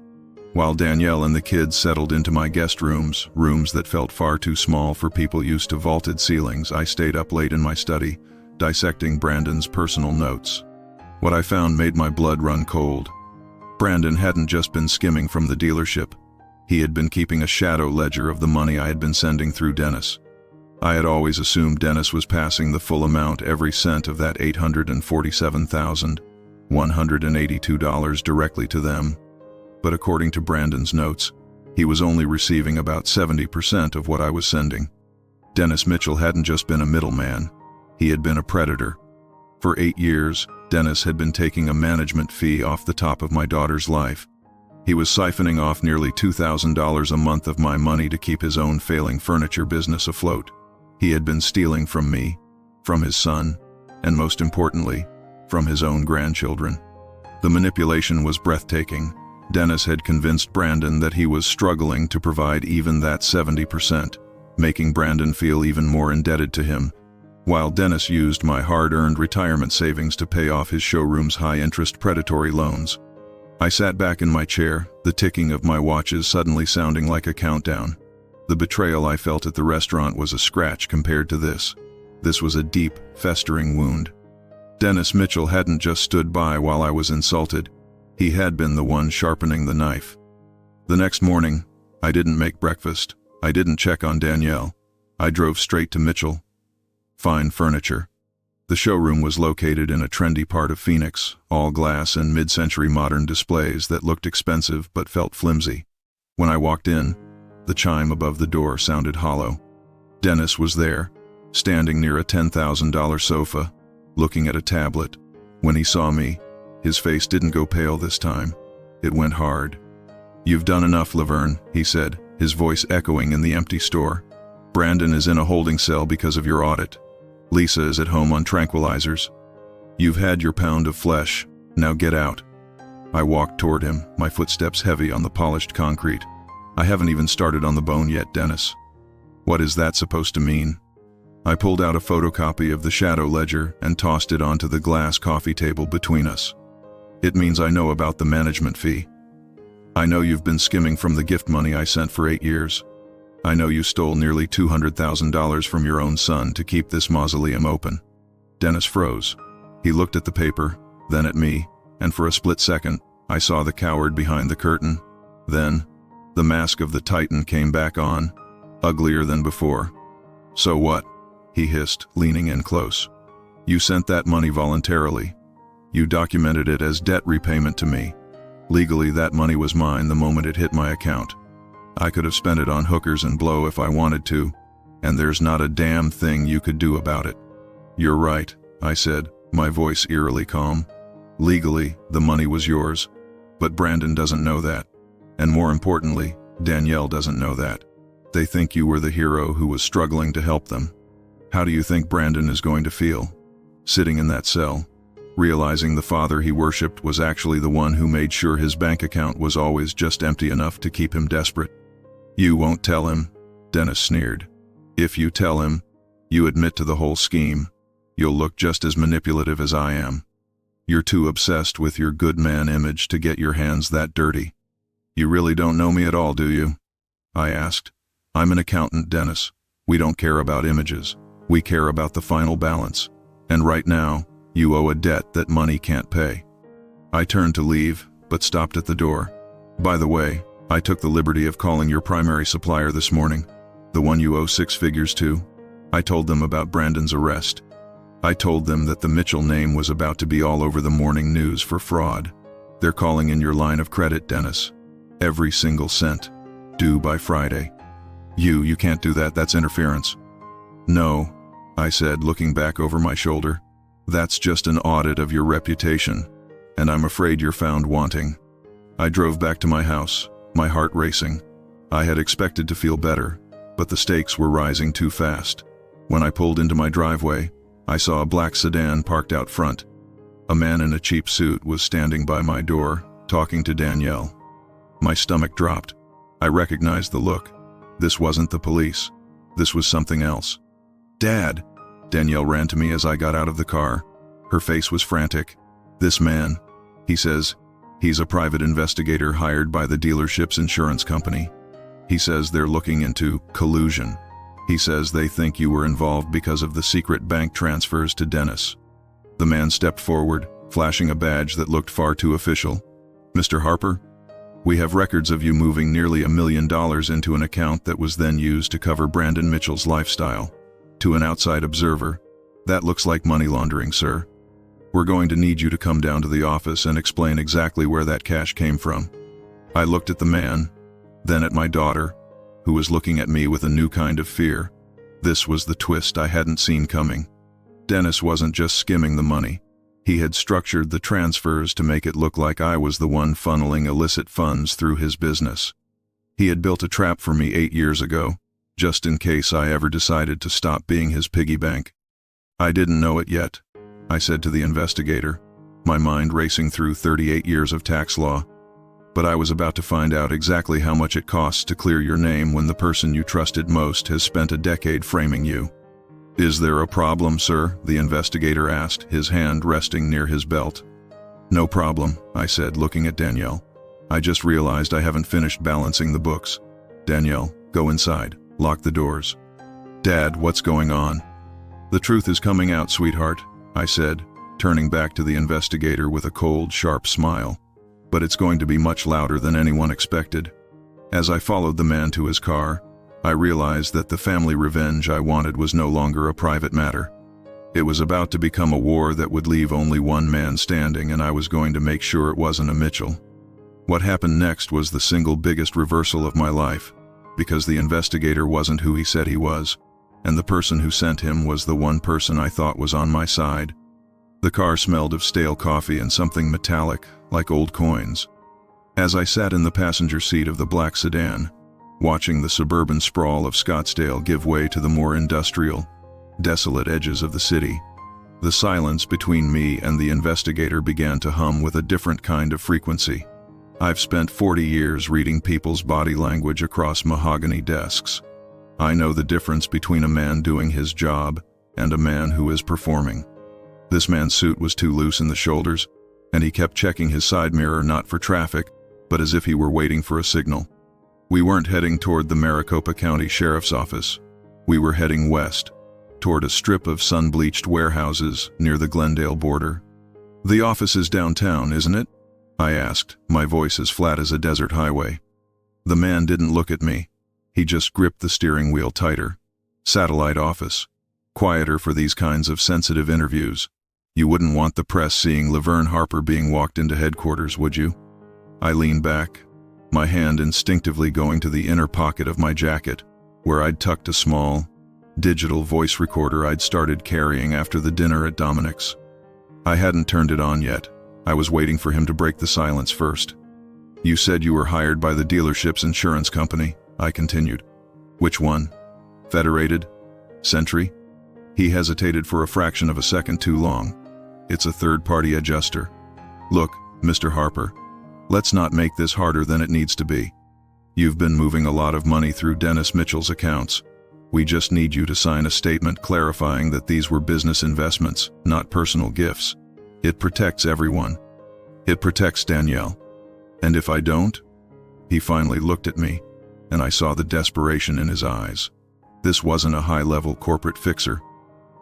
While Danielle and the kids settled into my guest rooms, rooms that felt far too small for people used to vaulted ceilings, I stayed up late in my study, dissecting Brandon's personal notes. What I found made my blood run cold. Brandon hadn't just been skimming from the dealership. He had been keeping a shadow ledger of the money I had been sending through Dennis. I had always assumed Dennis was passing the full amount, every cent of that $847,182 directly to them. But according to Brandon's notes, he was only receiving about 70% of what I was sending. Dennis Mitchell hadn't just been a middleman. He had been a predator. For 8 years, Dennis had been taking a management fee off the top of my daughter's life. He was siphoning off nearly $2,000 a month of my money to keep his own failing furniture business afloat. He had been stealing from me, from his son, and most importantly, from his own grandchildren. The manipulation was breathtaking. Dennis had convinced Brandon that he was struggling to provide even that 70%, making Brandon feel even more indebted to him, while Dennis used my hard-earned retirement savings to pay off his showroom's high-interest predatory loans. I sat back in my chair, the ticking of my watches suddenly sounding like a countdown. The betrayal I felt at the restaurant was a scratch compared to this. This was a deep, festering wound. Dennis Mitchell hadn't just stood by while I was insulted. He had been the one sharpening the knife. The next morning, I didn't make breakfast. I didn't check on Danielle. I drove straight to Mitchell. Fine Furniture. The showroom was located in a trendy part of Phoenix, all glass and mid-century modern displays that looked expensive but felt flimsy. When I walked in, the chime above the door sounded hollow. Dennis was there, standing near a $10,000 sofa, looking at a tablet. When he saw me, his face didn't go pale this time. It went hard. "You've done enough, Leverne," he said, his voice echoing in the empty store. "Brandon is in a holding cell because of your audit. Lisa is at home on tranquilizers. You've had your pound of flesh. Now get out." I walked toward him, my footsteps heavy on the polished concrete. "I haven't even started on the bone yet, Dennis." "What is that supposed to mean?" I pulled out a photocopy of the shadow ledger and tossed it onto the glass coffee table between us. "It means I know about the management fee. I know you've been skimming from the gift money I sent for 8 years. I know you stole nearly $200,000 from your own son to keep this mausoleum open." Dennis froze. He looked at the paper, then at me, and for a split second, I saw the coward behind the curtain. Then, the mask of the Titan came back on, uglier than before. "So what?" he hissed, leaning in close. "You sent that money voluntarily. You documented it as debt repayment to me. Legally, that money was mine the moment it hit my account. I could have spent it on hookers and blow if I wanted to, and there's not a damn thing you could do about it." "You're right," I said, my voice eerily calm. "Legally, the money was yours, but Brandon doesn't know that. And more importantly, Danielle doesn't know that. They think you were the hero who was struggling to help them. How do you think Brandon is going to feel? Sitting in that cell, realizing the father he worshipped was actually the one who made sure his bank account was always just empty enough to keep him desperate. "You won't tell him?" Dennis sneered. "If you tell him, you admit to the whole scheme. You'll look just as manipulative as I am. You're too obsessed with your good man image to get your hands that dirty." "You really don't know me at all, do you?" I asked. "I'm an accountant, Dennis. We don't care about images. We care about the final balance. And right now, you owe a debt that money can't pay." I turned to leave, but stopped at the door. "By the way, I took the liberty of calling your primary supplier this morning, the one you owe 6 figures to. I told them about Brandon's arrest. I told them that the Mitchell name was about to be all over the morning news for fraud. They're calling in your line of credit, Dennis. Every single cent. Due by Friday." You can't do that. That's interference." "No," I said, looking back over my shoulder. "That's just an audit of your reputation, and I'm afraid you're found wanting." I drove back to my house, my heart racing. I had expected to feel better, but the stakes were rising too fast. When I pulled into my driveway, I saw a black sedan parked out front. A man in a cheap suit was standing by my door, talking to Danielle. My stomach dropped. I recognized the look. This wasn't the police. This was something else. "Dad!" Danielle ran to me as I got out of the car. Her face was frantic. "This man," he says, "he's a private investigator hired by the dealership's insurance company. He says they're looking into collusion. He says they think you were involved because of the secret bank transfers to Dennis." The man stepped forward, flashing a badge that looked far too official. "Mr. Harper, we have records of you moving nearly $1 million into an account that was then used to cover Brandon Mitchell's lifestyle. To an outside observer, that looks like money laundering, sir. We're going to need you to come down to the office and explain exactly where that cash came from." I looked at the man, then at my daughter, who was looking at me with a new kind of fear. This was the twist I hadn't seen coming. Dennis wasn't just skimming the money. He had structured the transfers to make it look like I was the one funneling illicit funds through his business. He had built a trap for me 8 years ago, just in case I ever decided to stop being his piggy bank. "I didn't know it yet," I said to the investigator, my mind racing through 38 years of tax law. "But I was about to find out exactly how much it costs to clear your name when the person you trusted most has spent a decade framing you." "Is there a problem, sir?" the investigator asked, his hand resting near his belt. "No problem," I said, looking at Danielle. "I just realized I haven't finished balancing the books. Danielle, go inside. Lock the doors." "Dad, what's going on?" "The truth is coming out, sweetheart," I said, turning back to the investigator with a cold, sharp smile. "But it's going to be much louder than anyone expected." As I followed the man to his car, I realized that the family revenge I wanted was no longer a private matter. It was about to become a war that would leave only one man standing, and I was going to make sure it wasn't a Mitchell. What happened next was the single biggest reversal of my life, because the investigator wasn't who he said he was, and the person who sent him was the one person I thought was on my side. The car smelled of stale coffee and something metallic, like old coins. As I sat in the passenger seat of the black sedan, watching the suburban sprawl of Scottsdale give way to the more industrial, desolate edges of the city, the silence between me and the investigator began to hum with a different kind of frequency. I've spent 40 years reading people's body language across mahogany desks. I know the difference between a man doing his job and a man who is performing. This man's suit was too loose in the shoulders, and he kept checking his side mirror not for traffic, but as if he were waiting for a signal. We weren't heading toward the Maricopa County Sheriff's Office. We were heading west, toward a strip of sun-bleached warehouses near the Glendale border. "The office is downtown, isn't it?" I asked, my voice as flat as a desert highway. The man didn't look at me. He just gripped the steering wheel tighter. "Satellite office. Quieter for these kinds of sensitive interviews. You wouldn't want the press seeing Leverne Harper being walked into headquarters, would you?" I leaned back, my hand instinctively going to the inner pocket of my jacket, where I'd tucked a small, digital voice recorder I'd started carrying after the dinner at Dominic's. I hadn't turned it on yet. I was waiting for him to break the silence first. "You said you were hired by the dealership's insurance company," I continued. "Which one? Federated? Century?" He hesitated for a fraction of a second too long. It's a third-party adjuster. Look, Mr. Harper, let's not make this harder than it needs to be. You've been moving a lot of money through Dennis Mitchell's accounts. We just need you to sign a statement clarifying that these were business investments, not personal gifts. It protects everyone. It protects Danielle. And if I don't? He finally looked at me, and I saw the desperation in his eyes. This wasn't a high-level corporate fixer.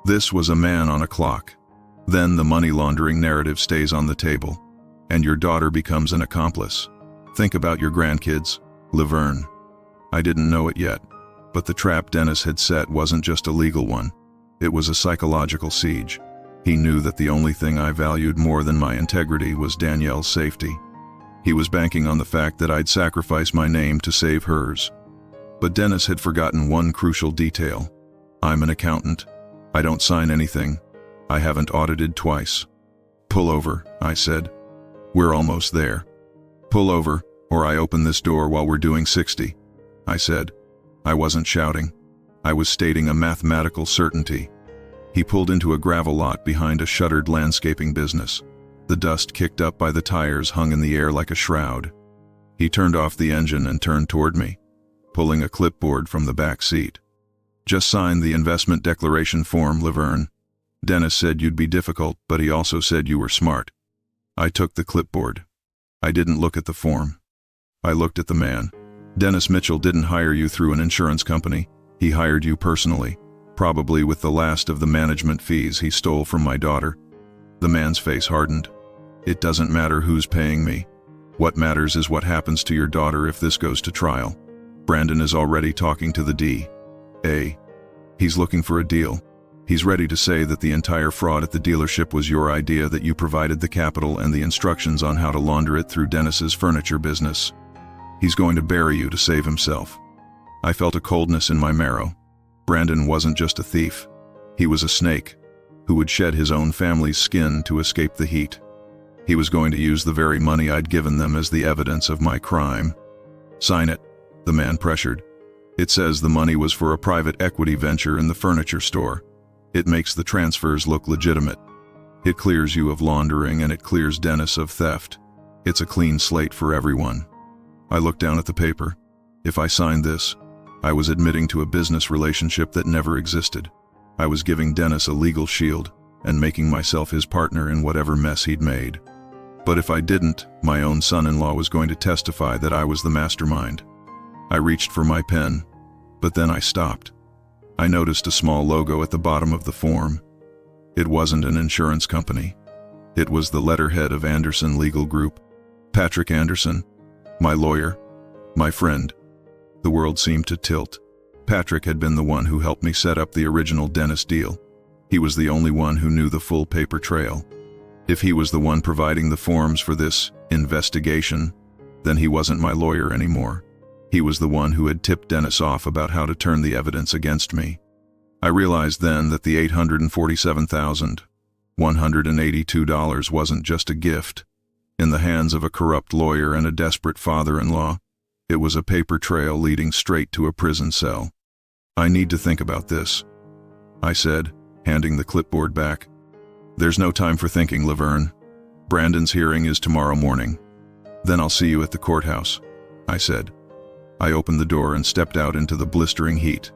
This was a man on a clock. Then the money laundering narrative stays on the table, and your daughter becomes an accomplice. Think about your grandkids, Leverne. I didn't know it yet, but the trap Dennis had set wasn't just a legal one. It was a psychological siege. He knew that the only thing I valued more than my integrity was Danielle's safety. He was banking on the fact that I'd sacrifice my name to save hers. But Dennis had forgotten one crucial detail. I'm an accountant. I don't sign anything. I haven't audited twice. Pull over, I said. We're almost there. Pull over, or I open this door while we're doing 60, I said. I wasn't shouting. I was stating a mathematical certainty. He pulled into a gravel lot behind a shuttered landscaping business. The dust kicked up by the tires hung in the air like a shroud. He turned off the engine and turned toward me, pulling a clipboard from the back seat. Just sign the investment declaration form, Leverne. Dennis said you'd be difficult, but he also said you were smart. I took the clipboard. I didn't look at the form. I looked at the man. Dennis Mitchell didn't hire you through an insurance company. He hired you personally, probably with the last of the management fees he stole from my daughter. The man's face hardened. It doesn't matter who's paying me. What matters is what happens to your daughter if this goes to trial. Brandon is already talking to the DA. He's looking for a deal. He's ready to say that the entire fraud at the dealership was your idea, that you provided the capital and the instructions on how to launder it through Dennis's furniture business. He's going to bury you to save himself. I felt a coldness in my marrow. Brandon wasn't just a thief. He was a snake who would shed his own family's skin to escape the heat. He was going to use the very money I'd given them as the evidence of my crime. Sign it, the man pressured. It says the money was for a private equity venture in the furniture store. It makes the transfers look legitimate. It clears you of laundering and it clears Dennis of theft. It's a clean slate for everyone. I looked down at the paper. If I signed this, I was admitting to a business relationship that never existed. I was giving Dennis a legal shield and making myself his partner in whatever mess he'd made. But if I didn't, my own son-in-law was going to testify that I was the mastermind. I reached for my pen, but then I stopped. I noticed a small logo at the bottom of the form. It wasn't an insurance company. It was the letterhead of Anderson Legal Group. Patrick Anderson, my lawyer, my friend. The world seemed to tilt. Patrick had been the one who helped me set up the original Dennis deal. He was the only one who knew the full paper trail. If he was the one providing the forms for this investigation, then he wasn't my lawyer anymore. He was the one who had tipped Dennis off about how to turn the evidence against me. I realized then that the $847,182 wasn't just a gift in the hands of a corrupt lawyer and a desperate father-in-law. It was a paper trail leading straight to a prison cell. I need to think about this, I said, handing the clipboard back. There's no time for thinking, Leverne. Brandon's hearing is tomorrow morning. Then I'll see you at the courthouse, I said. I opened the door and stepped out into the blistering heat.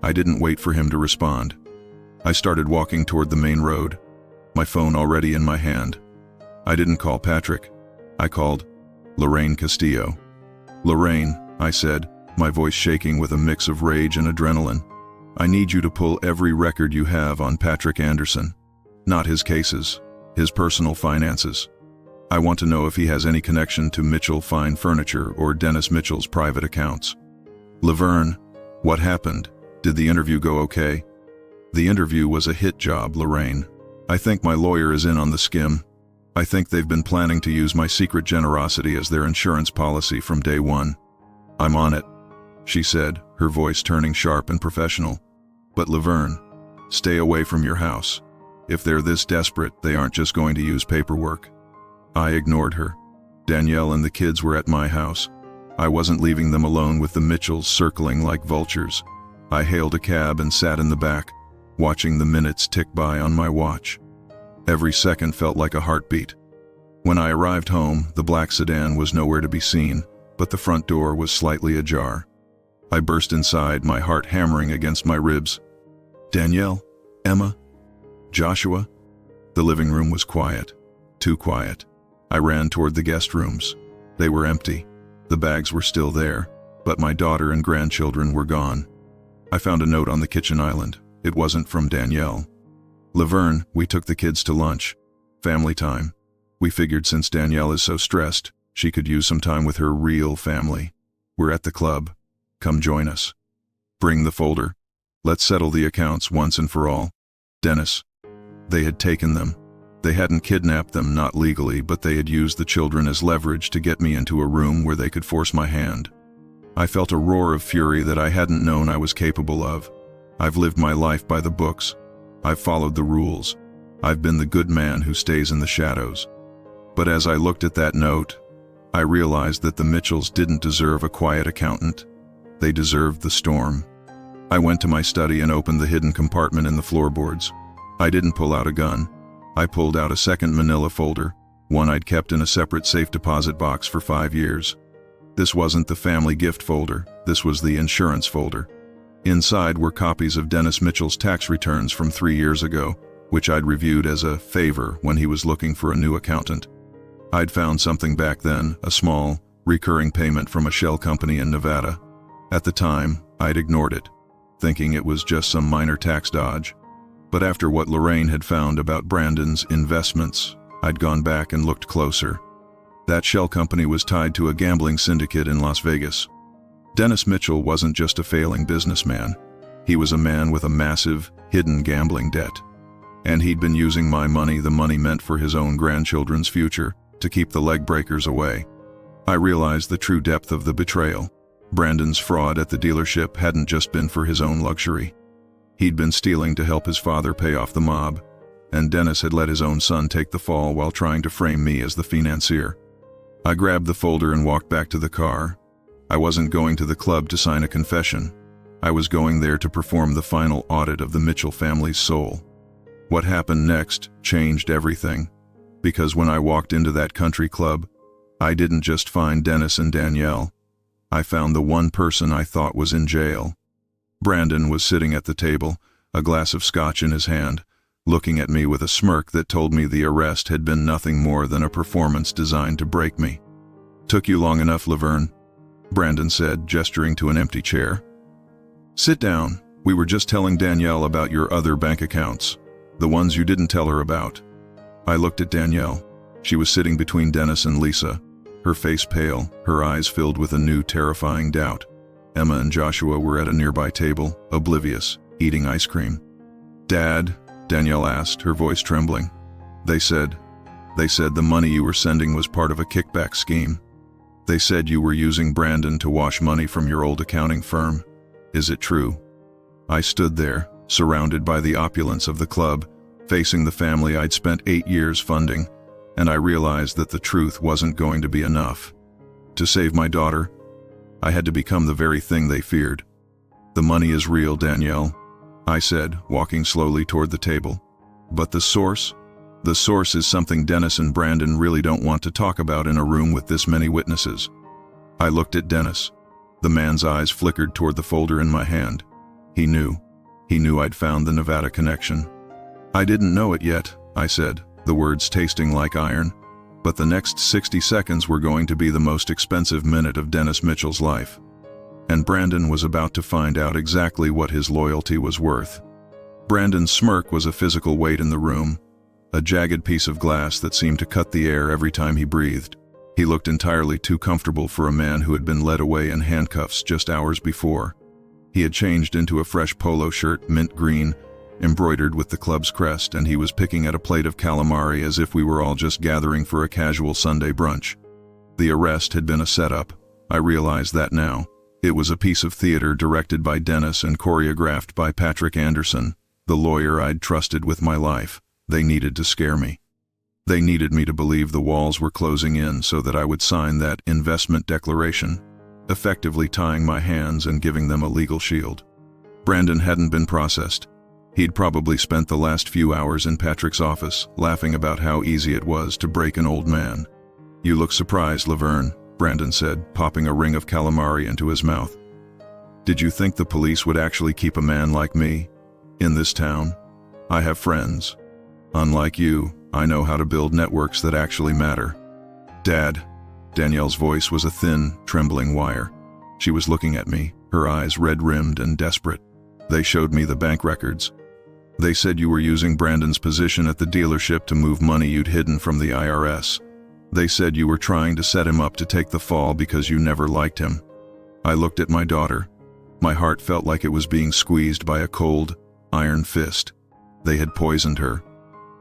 I didn't wait for him to respond. I started walking toward the main road, my phone already in my hand. I didn't call Patrick. I called Lorraine Castillo. Lorraine, I said, my voice shaking with a mix of rage and adrenaline. I need you to pull every record you have on Patrick Anderson. Not his cases, his personal finances. I want to know if he has any connection to Mitchell Fine Furniture or Dennis Mitchell's private accounts. Leverne, what happened? Did the interview go okay? The interview was a hit job, Lorraine. I think my lawyer is in on the skim. I think they've been planning to use my secret generosity as their insurance policy from day one. I'm on it, she said, her voice turning sharp and professional. But Leverne, stay away from your house. If they're this desperate, they aren't just going to use paperwork. I ignored her. Danielle and the kids were at my house. I wasn't leaving them alone with the Mitchells circling like vultures. I hailed a cab and sat in the back, watching the minutes tick by on my watch. Every second felt like a heartbeat. When I arrived home, the black sedan was nowhere to be seen, but the front door was slightly ajar. I burst inside, my heart hammering against my ribs. Danielle? Emma? Joshua? The living room was quiet. Too quiet. I ran toward the guest rooms. They were empty. The bags were still there, but my daughter and grandchildren were gone. I found a note on the kitchen island. It wasn't from Danielle. Leverne, we took the kids to lunch. Family time. We figured since Danielle is so stressed, she could use some time with her real family. We're at the club. Come join us. Bring the folder. Let's settle the accounts once and for all. Dennis. They had taken them. They hadn't kidnapped them, not legally, but they had used the children as leverage to get me into a room where they could force my hand. I felt a roar of fury that I hadn't known I was capable of. I've lived my life by the books. I've followed the rules. I've been the good man who stays in the shadows. But as I looked at that note, I realized that the Mitchells didn't deserve a quiet accountant. They deserved the storm. I went to my study and opened the hidden compartment in the floorboards. I didn't pull out a gun. I pulled out a second manila folder, one I'd kept in a separate safe deposit box for 5 years. This wasn't the family gift folder, this was the insurance folder. Inside were copies of Dennis Mitchell's tax returns from 3 years ago, which I'd reviewed as a favor when he was looking for a new accountant. I'd found something back then, a small, recurring payment from a shell company in Nevada. At the time, I'd ignored it, thinking it was just some minor tax dodge. But after what Lorraine had found about Brandon's investments, I'd gone back and looked closer. That shell company was tied to a gambling syndicate in Las Vegas. Dennis Mitchell wasn't just a failing businessman. He was a man with a massive, hidden gambling debt. And he'd been using my money, the money meant for his own grandchildren's future, to keep the leg breakers away. I realized the true depth of the betrayal. Brandon's fraud at the dealership hadn't just been for his own luxury. He'd been stealing to help his father pay off the mob, and Dennis had let his own son take the fall while trying to frame me as the financier. I grabbed the folder and walked back to the car. I wasn't going to the club to sign a confession. I was going there to perform the final audit of the Mitchell family's soul. What happened next changed everything, because when I walked into that country club, I didn't just find Dennis and Danielle. I found the one person I thought was in jail. Brandon was sitting at the table, a glass of scotch in his hand, looking at me with a smirk that told me the arrest had been nothing more than a performance designed to break me. "Took you long enough, Leverne," Brandon said, gesturing to an empty chair. "Sit down. We were just telling Danielle about your other bank accounts, the ones you didn't tell her about." I looked at Danielle. She was sitting between Dennis and Lisa, her face pale, her eyes filled with a new terrifying doubt. Emma and Joshua were at a nearby table, oblivious, eating ice cream. "Dad," Danielle asked, her voice trembling. They said the money you were sending was part of a kickback scheme. They said you were using Brandon to wash money from your old accounting firm. Is it true?" I stood there, surrounded by the opulence of the club, facing the family I'd spent 8 years funding, and I realized that the truth wasn't going to be enough. To save my daughter, I had to become the very thing they feared. "The money is real, Danielle," I said, walking slowly toward the table. "But the source? The source is something Dennis and Brandon really don't want to talk about in a room with this many witnesses." I looked at Dennis. The man's eyes flickered toward the folder in my hand. He knew. He knew I'd found the Nevada connection. "I didn't know it yet," I said, the words tasting like iron. But the next 60 seconds were going to be the most expensive minute of Dennis Mitchell's life. And Brandon was about to find out exactly what his loyalty was worth. Brandon's smirk was a physical weight in the room, a jagged piece of glass that seemed to cut the air every time he breathed. He looked entirely too comfortable for a man who had been led away in handcuffs just hours before. He had changed into a fresh polo shirt, mint green, embroidered with the club's crest, and he was picking at a plate of calamari as if we were all just gathering for a casual Sunday brunch. The arrest had been a setup. I realized that now. It was a piece of theater directed by Dennis and choreographed by Patrick Anderson, the lawyer I'd trusted with my life. They needed to scare me. They needed me to believe the walls were closing in so that I would sign that investment declaration, effectively tying my hands and giving them a legal shield. Brandon hadn't been processed. He'd probably spent the last few hours in Patrick's office, laughing about how easy it was to break an old man. "You look surprised, Leverne," Brandon said, popping a ring of calamari into his mouth. "Did you think the police would actually keep a man like me in this town? I have friends. Unlike you, I know how to build networks that actually matter." "Dad," Danielle's voice was a thin, trembling wire. She was looking at me, her eyes red-rimmed and desperate. "They showed me the bank records. They said you were using Brandon's position at the dealership to move money you'd hidden from the IRS. They said you were trying to set him up to take the fall because you never liked him." I looked at my daughter. My heart felt like it was being squeezed by a cold, iron fist. They had poisoned her.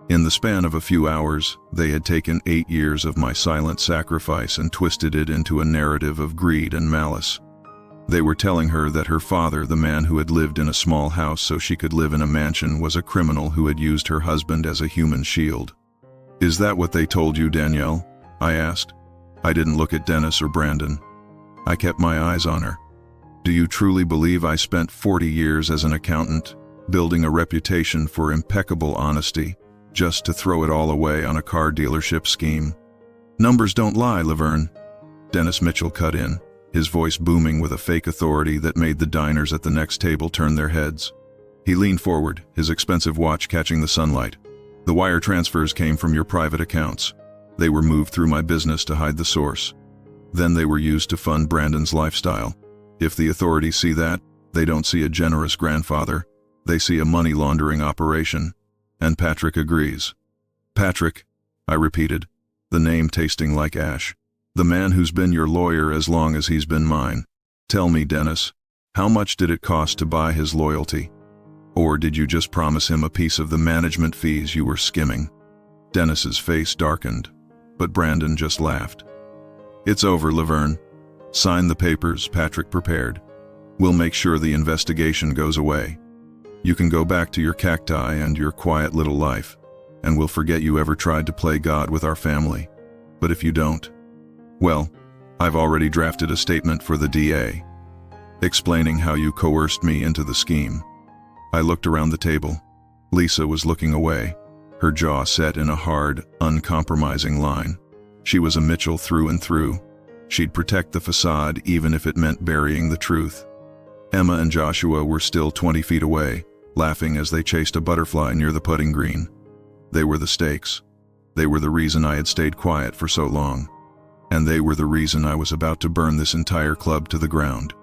In the span of a few hours, they had taken 8 years of my silent sacrifice and twisted it into a narrative of greed and malice. They were telling her that her father, the man who had lived in a small house so she could live in a mansion, was a criminal who had used her husband as a human shield. "Is that what they told you, Danielle?" I asked. I didn't look at Dennis or Brandon. I kept my eyes on her. "Do you truly believe I spent 40 years as an accountant, building a reputation for impeccable honesty, just to throw it all away on a car dealership scheme?" "Numbers don't lie, Leverne," Dennis Mitchell cut in, his voice booming with a fake authority that made the diners at the next table turn their heads. He leaned forward, his expensive watch catching the sunlight. "The wire transfers came from your private accounts. They were moved through my business to hide the source. Then they were used to fund Brandon's lifestyle. If the authorities see that, they don't see a generous grandfather. They see a money laundering operation." And Patrick agrees. "Patrick," I repeated, the name tasting like ash. "The man who's been your lawyer as long as he's been mine. Tell me, Dennis, how much did it cost to buy his loyalty? Or did you just promise him a piece of the management fees you were skimming?" Dennis's face darkened, but Brandon just laughed. "It's over, Leverne. Sign the papers," Patrick prepared. "We'll make sure the investigation goes away. You can go back to your cacti and your quiet little life, and we'll forget you ever tried to play God with our family. But if you don't, well, I've already drafted a statement for the DA, explaining how you coerced me into the scheme." I looked around the table. Lisa was looking away, her jaw set in a hard, uncompromising line. She was a Mitchell through and through. She'd protect the facade even if it meant burying the truth. Emma and Joshua were still 20 feet away, laughing as they chased a butterfly near the putting green. They were the stakes. They were the reason I had stayed quiet for so long. And they were the reason I was about to burn this entire club to the ground.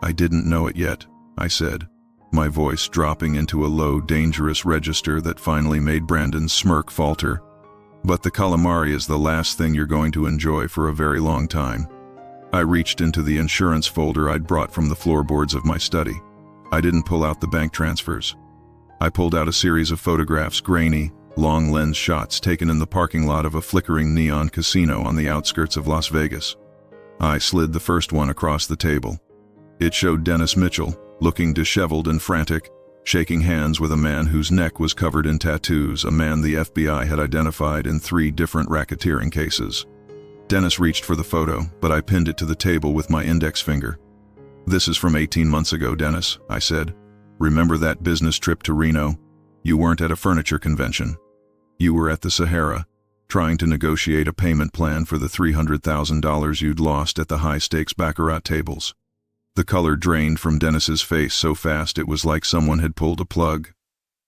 "I didn't know it yet," I said, my voice dropping into a low, dangerous register that finally made Brandon's smirk falter. "But the calamari is the last thing you're going to enjoy for a very long time." I reached into the insurance folder I'd brought from the floorboards of my study. I didn't pull out the bank transfers. I pulled out a series of photographs, grainy, long lens shots taken in the parking lot of a flickering neon casino on the outskirts of Las Vegas. I slid the first one across the table. It showed Dennis Mitchell, looking disheveled and frantic, shaking hands with a man whose neck was covered in tattoos, a man the FBI had identified in 3 different racketeering cases. Dennis reached for the photo, but I pinned it to the table with my index finger. "This is from 18 months ago, Dennis," I said. "Remember that business trip to Reno? You weren't at a furniture convention. You were at the Sahara, trying to negotiate a payment plan for the $300,000 you'd lost at the high-stakes baccarat tables." The color drained from Dennis's face so fast it was like someone had pulled a plug.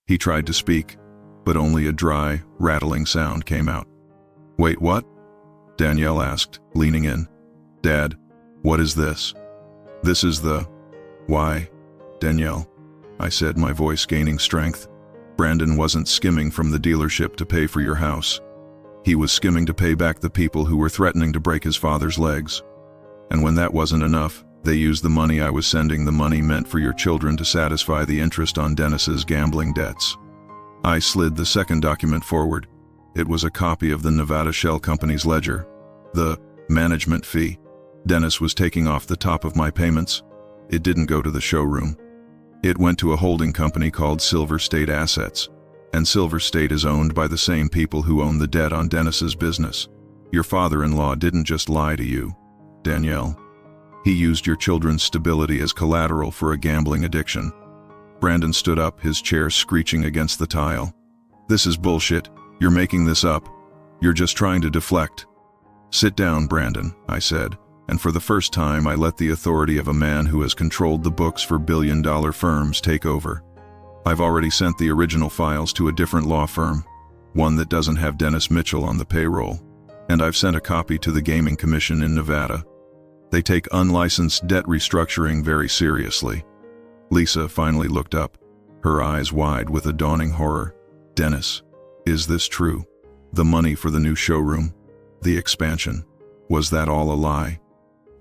He tried to speak, but only a dry, rattling sound came out. "Wait, what?" Danielle asked, leaning in. "Dad, what is this?" "This is the..." "Why, Danielle," I said, my voice gaining strength. "Brandon wasn't skimming from the dealership to pay for your house. He was skimming to pay back the people who were threatening to break his father's legs. And when that wasn't enough, they used the money I was sending, the money meant for your children, to satisfy the interest on Dennis's gambling debts." I slid the second document forward. It was a copy of the Nevada Shell Company's ledger. The management fee Dennis was taking off the top of my payments. It didn't go to the showroom. It went to a holding company called Silver State Assets, and Silver State is owned by the same people who own the debt on Dennis's business. Your father-in-law didn't just lie to you, Danielle. He used your children's stability as collateral for a gambling addiction. Brandon stood up, his chair screeching against the tile. "This is bullshit. You're making this up. You're just trying to deflect." "Sit down, Brandon," I said, and for the first time I let the authority of a man who has controlled the books for billion-dollar firms take over. "I've already sent the original files to a different law firm, one that doesn't have Dennis Mitchell on the payroll, and I've sent a copy to the Gaming Commission in Nevada. They take unlicensed debt restructuring very seriously." Lisa finally looked up, her eyes wide with a dawning horror. "Dennis, is this true? The money for the new showroom? The expansion? Was that all a lie?"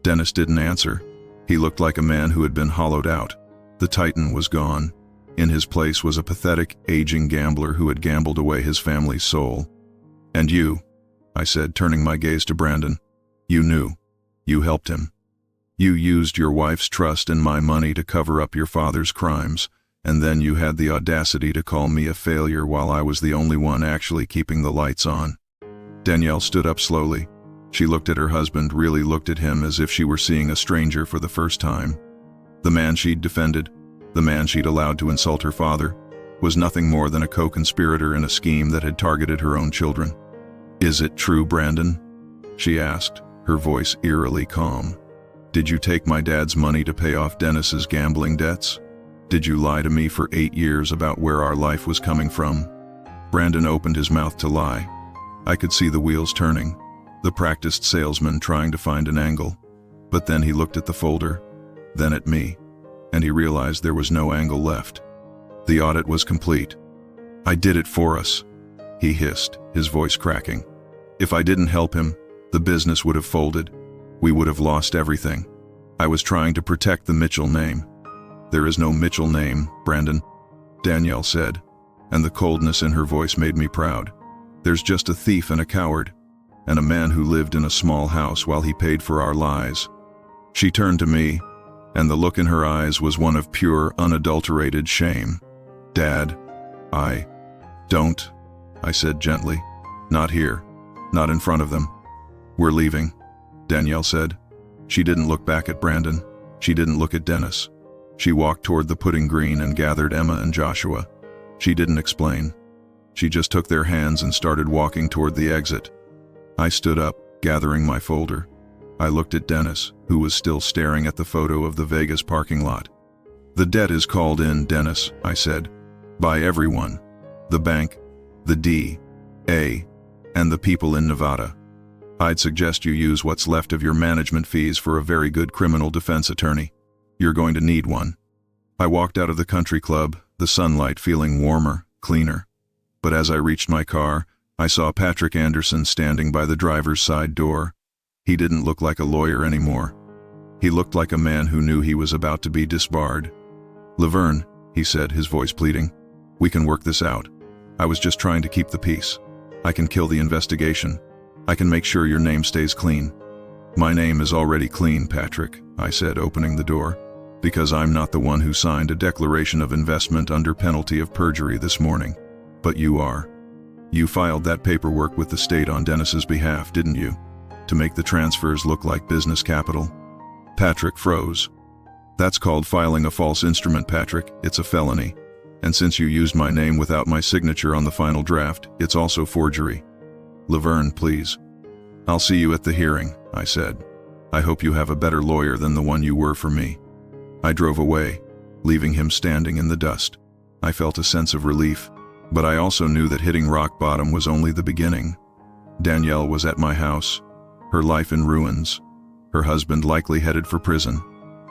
Dennis didn't answer. He looked like a man who had been hollowed out. The Titan was gone. In his place was a pathetic, aging gambler who had gambled away his family's soul. "And you," I said, turning my gaze to Brandon. "You knew. You helped him. You used your wife's trust and my money to cover up your father's crimes, and then you had the audacity to call me a failure while I was the only one actually keeping the lights on." Danielle stood up slowly. She looked at her husband, really looked at him as if she were seeing a stranger for the first time. The man she'd defended, the man she'd allowed to insult her father, was nothing more than a co-conspirator in a scheme that had targeted her own children. "Is it true, Brandon?" she asked, her voice eerily calm. "Did you take my dad's money to pay off Dennis's gambling debts? Did you lie to me for 8 years about where our life was coming from?" Brandon opened his mouth to lie. I could see the wheels turning, the practiced salesman trying to find an angle. But then he looked at the folder, then at me, and he realized there was no angle left. The audit was complete. "I did it for us," he hissed, his voice cracking. "If I didn't help him, the business would have folded. We would have lost everything. I was trying to protect the Mitchell name." "There is no Mitchell name, Brandon," Danielle said, and the coldness in her voice made me proud. "There's just a thief and a coward, and a man who lived in a small house while he paid for our lies." She turned to me, and the look in her eyes was one of pure, unadulterated shame. "Dad, I don't," I said gently. "Not here. Not in front of them." "We're leaving," Danielle said. She didn't look back at Brandon. She didn't look at Dennis. She walked toward the pudding green and gathered Emma and Joshua. She didn't explain. She just took their hands and started walking toward the exit. I stood up, gathering my folder. I looked at Dennis, who was still staring at the photo of the Vegas parking lot. "The debt is called in, Dennis," I said. "By everyone. The bank, the DA, and the people in Nevada. I'd suggest you use what's left of your management fees for a very good criminal defense attorney. You're going to need one." I walked out of the country club, the sunlight feeling warmer, cleaner. But as I reached my car, I saw Patrick Anderson standing by the driver's side door. He didn't look like a lawyer anymore. He looked like a man who knew he was about to be disbarred. "Leverne," he said, his voice pleading, "we can work this out. I was just trying to keep the peace. I can kill the investigation. I can make sure your name stays clean." "My name is already clean, Patrick," I said, opening the door, "because I'm not the one who signed a declaration of investment under penalty of perjury this morning. But you are. You filed that paperwork with the state on Dennis's behalf, didn't you? To make the transfers look like business capital." Patrick froze. "That's called filing a false instrument, Patrick. It's a felony. And since you used my name without my signature on the final draft, it's also forgery. Leverne, please." "I'll see you at the hearing," I said. "I hope you have a better lawyer than the one you were for me." I drove away, leaving him standing in the dust. I felt a sense of relief, but I also knew that hitting rock bottom was only the beginning. Danielle was at my house, her life in ruins, her husband likely headed for prison,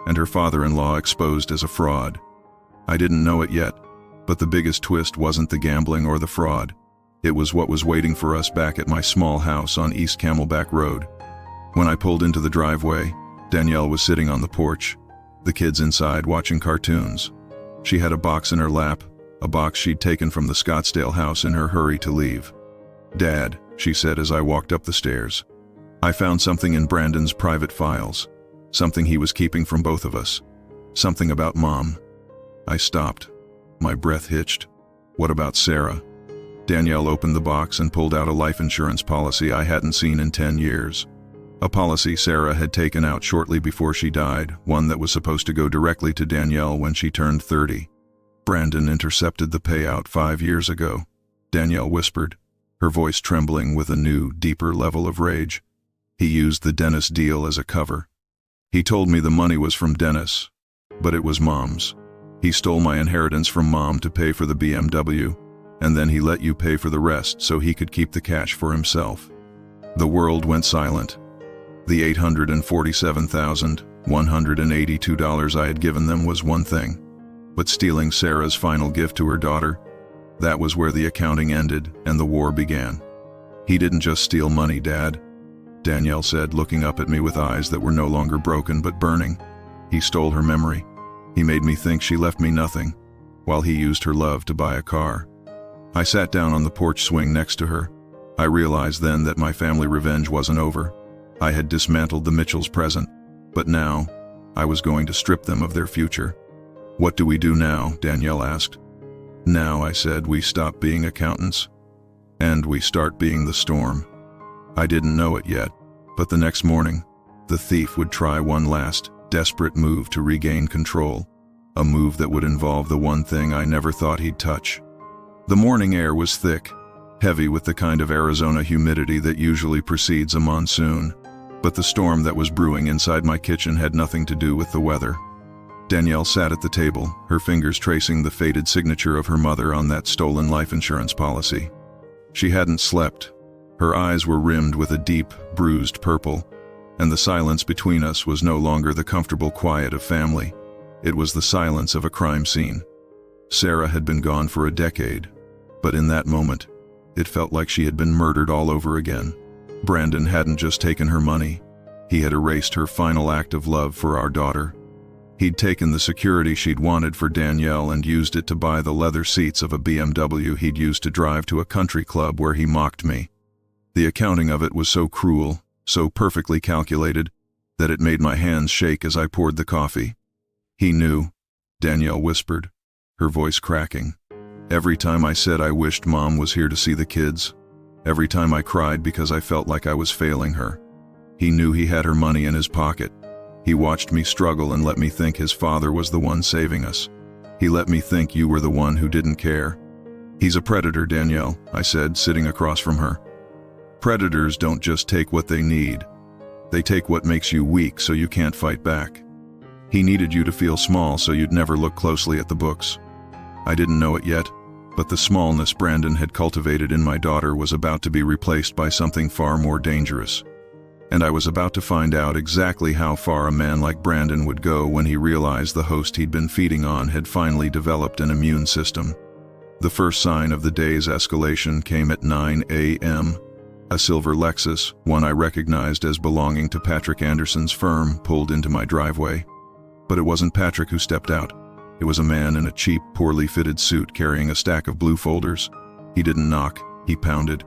and her father-in-law exposed as a fraud. I didn't know it yet, but the biggest twist wasn't the gambling or the fraud. It was what was waiting for us back at my small house on East Camelback Road. When I pulled into the driveway, Danielle was sitting on the porch, the kids inside watching cartoons. She had a box in her lap, a box she'd taken from the Scottsdale house in her hurry to leave. "Dad," she said as I walked up the stairs, "I found something in Brandon's private files, something he was keeping from both of us, something about Mom." I stopped. My breath hitched. "What about Sarah?" Danielle opened the box and pulled out a life insurance policy I hadn't seen in 10 years. A policy Sarah had taken out shortly before she died, one that was supposed to go directly to Danielle when she turned 30. Brandon intercepted the payout 5 years ago, Danielle whispered, her voice trembling with a new, deeper level of rage. He used the Dennis deal as a cover. He told me the money was from Dennis, but it was Mom's. He stole my inheritance from Mom to pay for the BMW, and then he let you pay for the rest so he could keep the cash for himself. The world went silent. The $847,182 I had given them was one thing, but stealing Sarah's final gift to her daughter, that was where the accounting ended and the war began. He didn't just steal money, Dad, Danielle said, looking up at me with eyes that were no longer broken but burning. He stole her memory. He made me think she left me nothing, while he used her love to buy a car. I sat down on the porch swing next to her. I realized then that my family revenge wasn't over. I had dismantled the Mitchells' present, but now I was going to strip them of their future. What do we do now? Danielle asked. Now, I said, we stop being accountants, and we start being the storm. I didn't know it yet, but the next morning, the thief would try one last, desperate move to regain control, a move that would involve the one thing I never thought he'd touch. The morning air was thick, heavy with the kind of Arizona humidity that usually precedes a monsoon, but the storm that was brewing inside my kitchen had nothing to do with the weather. Danielle sat at the table, her fingers tracing the faded signature of her mother on that stolen life insurance policy. She hadn't slept. Her eyes were rimmed with a deep, bruised purple, and the silence between us was no longer the comfortable quiet of family. It was the silence of a crime scene. Sarah had been gone for a decade, but in that moment, it felt like she had been murdered all over again. Brandon hadn't just taken her money. He had erased her final act of love for our daughter. He'd taken the security she'd wanted for Danielle and used it to buy the leather seats of a BMW he'd used to drive to a country club where he mocked me. The accounting of it was so cruel, so perfectly calculated, that it made my hands shake as I poured the coffee. He knew, Danielle whispered, her voice cracking. Every time I said I wished Mom was here to see the kids, every time I cried because I felt like I was failing her. He knew he had her money in his pocket. He watched me struggle and let me think his father was the one saving us. He let me think you were the one who didn't care. He's a predator, Danielle, I said, sitting across from her. Predators don't just take what they need. They take what makes you weak so you can't fight back. He needed you to feel small so you'd never look closely at the books. I didn't know it yet, but the smallness Brandon had cultivated in my daughter was about to be replaced by something far more dangerous. And I was about to find out exactly how far a man like Brandon would go when he realized the host he'd been feeding on had finally developed an immune system. The first sign of the day's escalation came at 9 a.m. A silver Lexus, one I recognized as belonging to Patrick Anderson's firm, pulled into my driveway. But it wasn't Patrick who stepped out. It was a man in a cheap, poorly fitted suit carrying a stack of blue folders. He didn't knock, he pounded.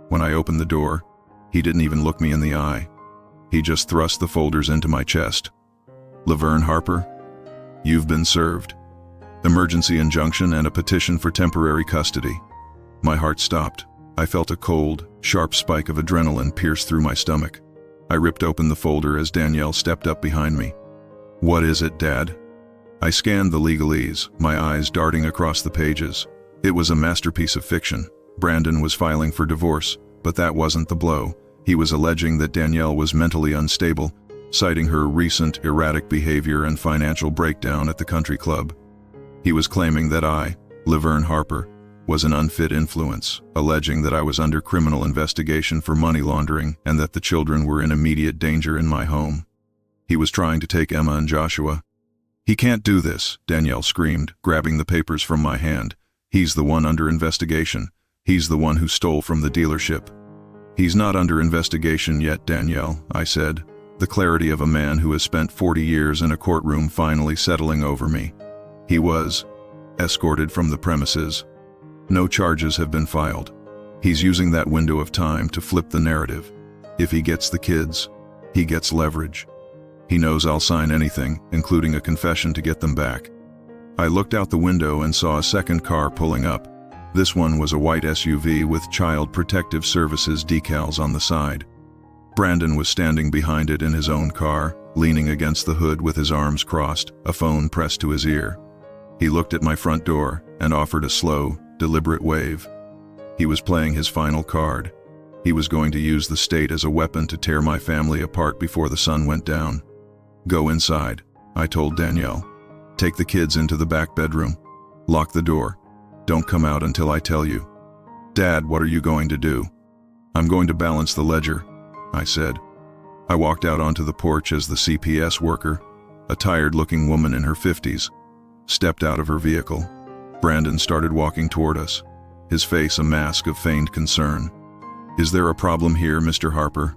When I opened the door, he didn't even look me in the eye. He just thrust the folders into my chest. Leverne Harper, you've been served. Emergency injunction and a petition for temporary custody. My heart stopped. I felt a cold, sharp spike of adrenaline pierce through my stomach. I ripped open the folder as Danielle stepped up behind me. What is it, Dad? I scanned the legalese, my eyes darting across the pages. It was a masterpiece of fiction. Brandon was filing for divorce, but that wasn't the blow. He was alleging that Danielle was mentally unstable, citing her recent erratic behavior and financial breakdown at the country club. He was claiming that I, Leverne Harper, was an unfit influence, alleging that I was under criminal investigation for money laundering and that the children were in immediate danger in my home. He was trying to take Emma and Joshua. He can't do this, Danielle screamed, grabbing the papers from my hand. He's the one under investigation. He's the one who stole from the dealership. He's not under investigation yet, Danielle, I said, the clarity of a man who has spent 40 years in a courtroom finally settling over me. He was escorted from the premises. No charges have been filed. He's using that window of time to flip the narrative. If he gets the kids, he gets leverage. He knows I'll sign anything, including a confession to get them back. I looked out the window and saw a second car pulling up. This one was a white SUV with Child Protective Services decals on the side. Brandon was standing behind it in his own car, leaning against the hood with his arms crossed, a phone pressed to his ear. He looked at my front door and offered a slow, deliberate wave. He was playing his final card. He was going to use the state as a weapon to tear my family apart before the sun went down. "Go inside," I told Danielle. "Take the kids into the back bedroom. Lock the door. Don't come out until I tell you." "Dad, what are you going to do?" "I'm going to balance the ledger," I said. I walked out onto the porch as the CPS worker, a tired-looking woman in her 50s, stepped out of her vehicle. Brandon started walking toward us, his face a mask of feigned concern. "Is there a problem here, Mr. Harper?"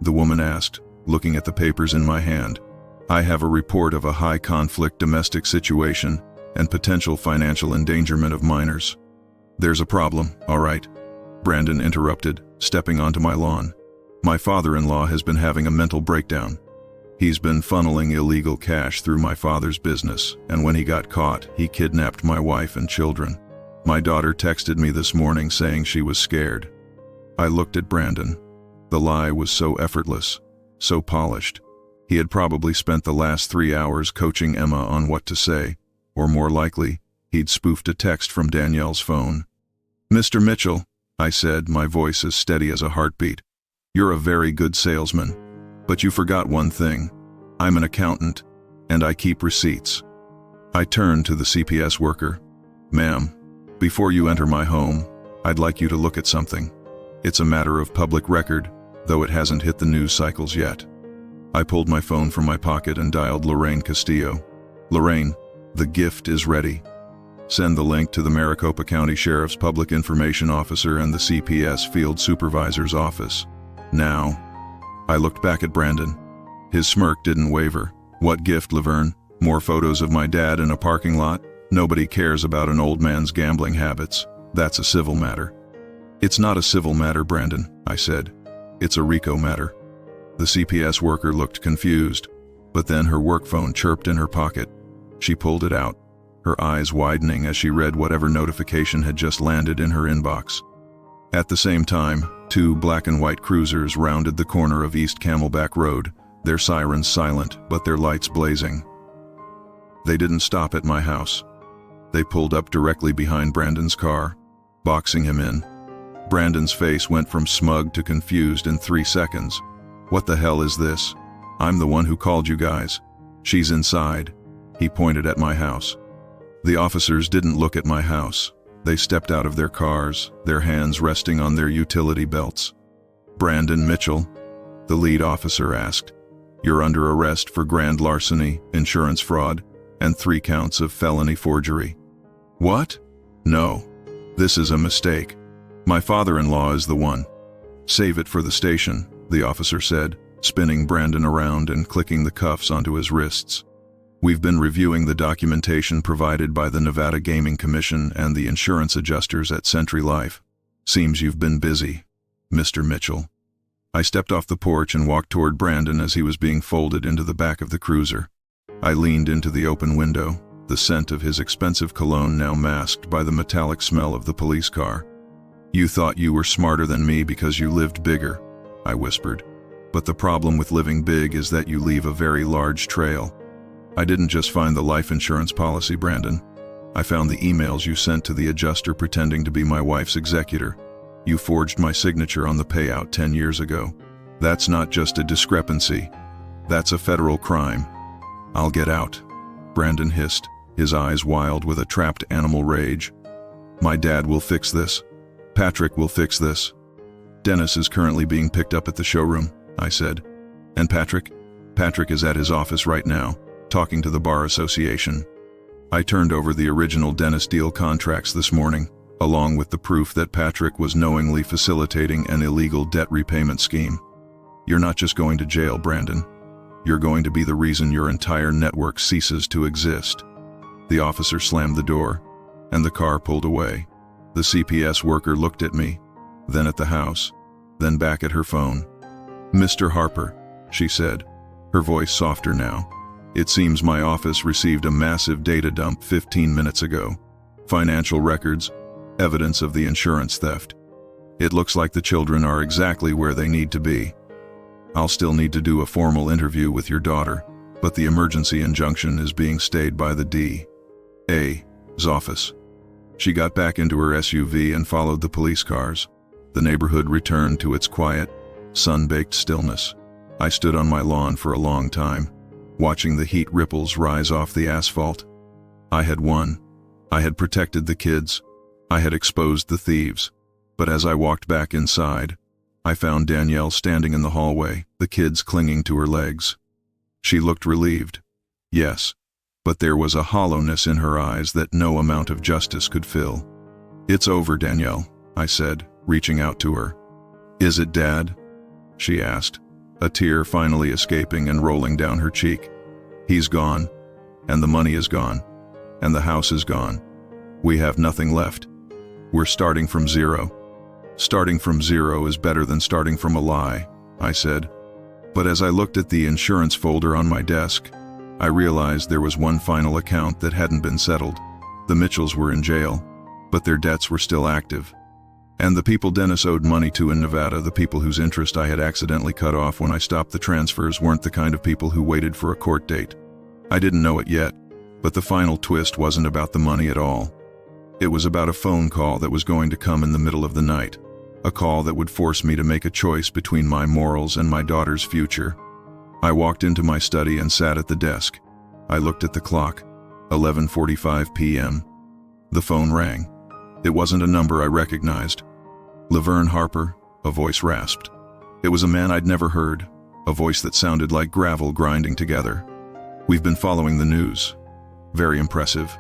the woman asked, looking at the papers in my hand. "I have a report of a high-conflict domestic situation and potential financial endangerment of minors." "There's a problem, all right," Brandon interrupted, stepping onto my lawn. "My father-in-law has been having a mental breakdown. He's been funneling illegal cash through my father's business, and when he got caught, he kidnapped my wife and children. My daughter texted me this morning saying she was scared." I looked at Brandon. The lie was so effortless, so polished. He had probably spent the last 3 hours coaching Emma on what to say, or more likely, he'd spoofed a text from Danielle's phone. "Mr. Mitchell," I said, my voice as steady as a heartbeat, "you're a very good salesman. But you forgot one thing. I'm an accountant, and I keep receipts." I turned to the CPS worker. "Ma'am, before you enter my home, I'd like you to look at something. It's a matter of public record, though it hasn't hit the news cycles yet." I pulled my phone from my pocket and dialed Lorraine Castillo. "Lorraine, the gift is ready. Send the link to the Maricopa County Sheriff's Public Information Officer and the CPS Field Supervisor's office. Now." I looked back at Brandon. His smirk didn't waver. "What gift, Leverne? More photos of my dad in a parking lot? Nobody cares about an old man's gambling habits. That's a civil matter." "It's not a civil matter, Brandon," I said. "It's a RICO matter." The CPS worker looked confused, but then her work phone chirped in her pocket. She pulled it out, her eyes widening as she read whatever notification had just landed in her inbox. At the same time, 2 black and white cruisers rounded the corner of East Camelback Road, their sirens silent but their lights blazing. They didn't stop at my house. They pulled up directly behind Brandon's car, boxing him in. Brandon's face went from smug to confused in 3 seconds. "What the hell is this? I'm the one who called you guys. She's inside." He pointed at my house. The officers didn't look at my house. They stepped out of their cars, their hands resting on their utility belts. "Brandon Mitchell?" the lead officer asked. "You're under arrest for grand larceny, insurance fraud, and 3 counts of felony forgery." "What?" "No. This is a mistake. My father-in-law is the one." "Save it for the station," the officer said, spinning Brandon around and clicking the cuffs onto his wrists. "We've been reviewing the documentation provided by the Nevada Gaming Commission and the insurance adjusters at Century Life. Seems you've been busy, Mr. Mitchell." I stepped off the porch and walked toward Brandon as he was being folded into the back of the cruiser. I leaned into the open window, the scent of his expensive cologne now masked by the metallic smell of the police car. "You thought you were smarter than me because you lived bigger," I whispered. "But the problem with living big is that you leave a very large trail. I didn't just find the life insurance policy, Brandon. I found the emails you sent to the adjuster pretending to be my wife's executor. You forged my signature on the payout 10 years ago. That's not just a discrepancy. That's a federal crime." "I'll get out," Brandon hissed, his eyes wild with a trapped animal rage. "My dad will fix this. Patrick will fix this. Dennis is currently being picked up at the showroom," I said. "And Patrick? Patrick is at his office right now, talking to the Bar Association." I turned over the original Dennis deal contracts this morning, along with the proof that Patrick was knowingly facilitating an illegal debt repayment scheme. "You're not just going to jail, Brandon. You're going to be the reason your entire network ceases to exist." The officer slammed the door, and the car pulled away. The CPS worker looked at me, then at the house, then back at her phone. "Mr. Harper," she said, her voice softer now. "It seems my office received a massive data dump 15 minutes ago. Financial records, evidence of the insurance theft. It looks like the children are exactly where they need to be. I'll still need to do a formal interview with your daughter, but the emergency injunction is being stayed by the D." A's office. She got back into her SUV and followed the police cars. The neighborhood returned to its quiet, sun-baked stillness. I stood on my lawn for a long time, watching the heat ripples rise off the asphalt. I had won. I had protected the kids. I had exposed the thieves. But as I walked back inside, I found Danielle standing in the hallway, the kids clinging to her legs. She looked relieved. Yes, but there was a hollowness in her eyes that no amount of justice could fill. "It's over, Danielle," I said, reaching out to her. "Is it, Dad?" she asked, a tear finally escaping and rolling down her cheek. "He's gone, and the money is gone, and the house is gone. We have nothing left. We're starting from zero." "Starting from zero is better than starting from a lie," I said. But as I looked at the insurance folder on my desk, I realized there was one final account that hadn't been settled. The Mitchells were in jail, but their debts were still active. And the people Dennis owed money to in Nevada, the people whose interest I had accidentally cut off when I stopped the transfers, weren't the kind of people who waited for a court date. I didn't know it yet, but the final twist wasn't about the money at all. It was about a phone call that was going to come in the middle of the night, a call that would force me to make a choice between my morals and my daughter's future. I walked into my study and sat at the desk. I looked at the clock, 11:45 p.m. The phone rang. It wasn't a number I recognized. "Leverne Harper," a voice rasped. It was a man I'd never heard, a voice that sounded like gravel grinding together. "We've been following the news. Very impressive.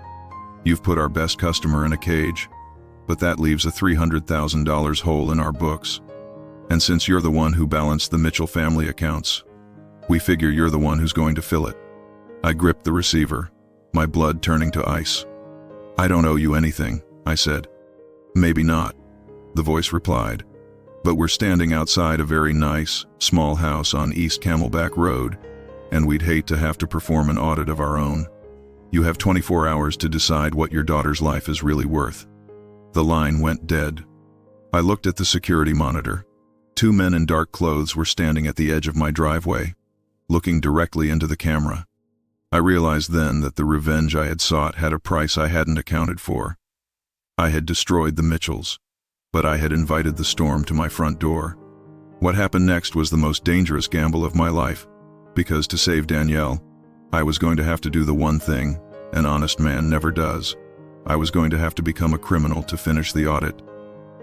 You've put our best customer in a cage, but that leaves a $300,000 hole in our books. And since you're the one who balanced the Mitchell family accounts, we figure you're the one who's going to fill it." I gripped the receiver, my blood turning to ice. "I don't owe you anything," I said. "Maybe not," the voice replied, "but we're standing outside a very nice, small house on East Camelback Road, and we'd hate to have to perform an audit of our own. You have 24 hours to decide what your daughter's life is really worth." The line went dead. I looked at the security monitor. 2 men in dark clothes were standing at the edge of my driveway, looking directly into the camera. I realized then that the revenge I had sought had a price I hadn't accounted for. I had destroyed the Mitchells, but I had invited the storm to my front door. What happened next was the most dangerous gamble of my life, because to save Danielle, I was going to have to do the one thing an honest man never does. I was going to have to become a criminal to finish the audit.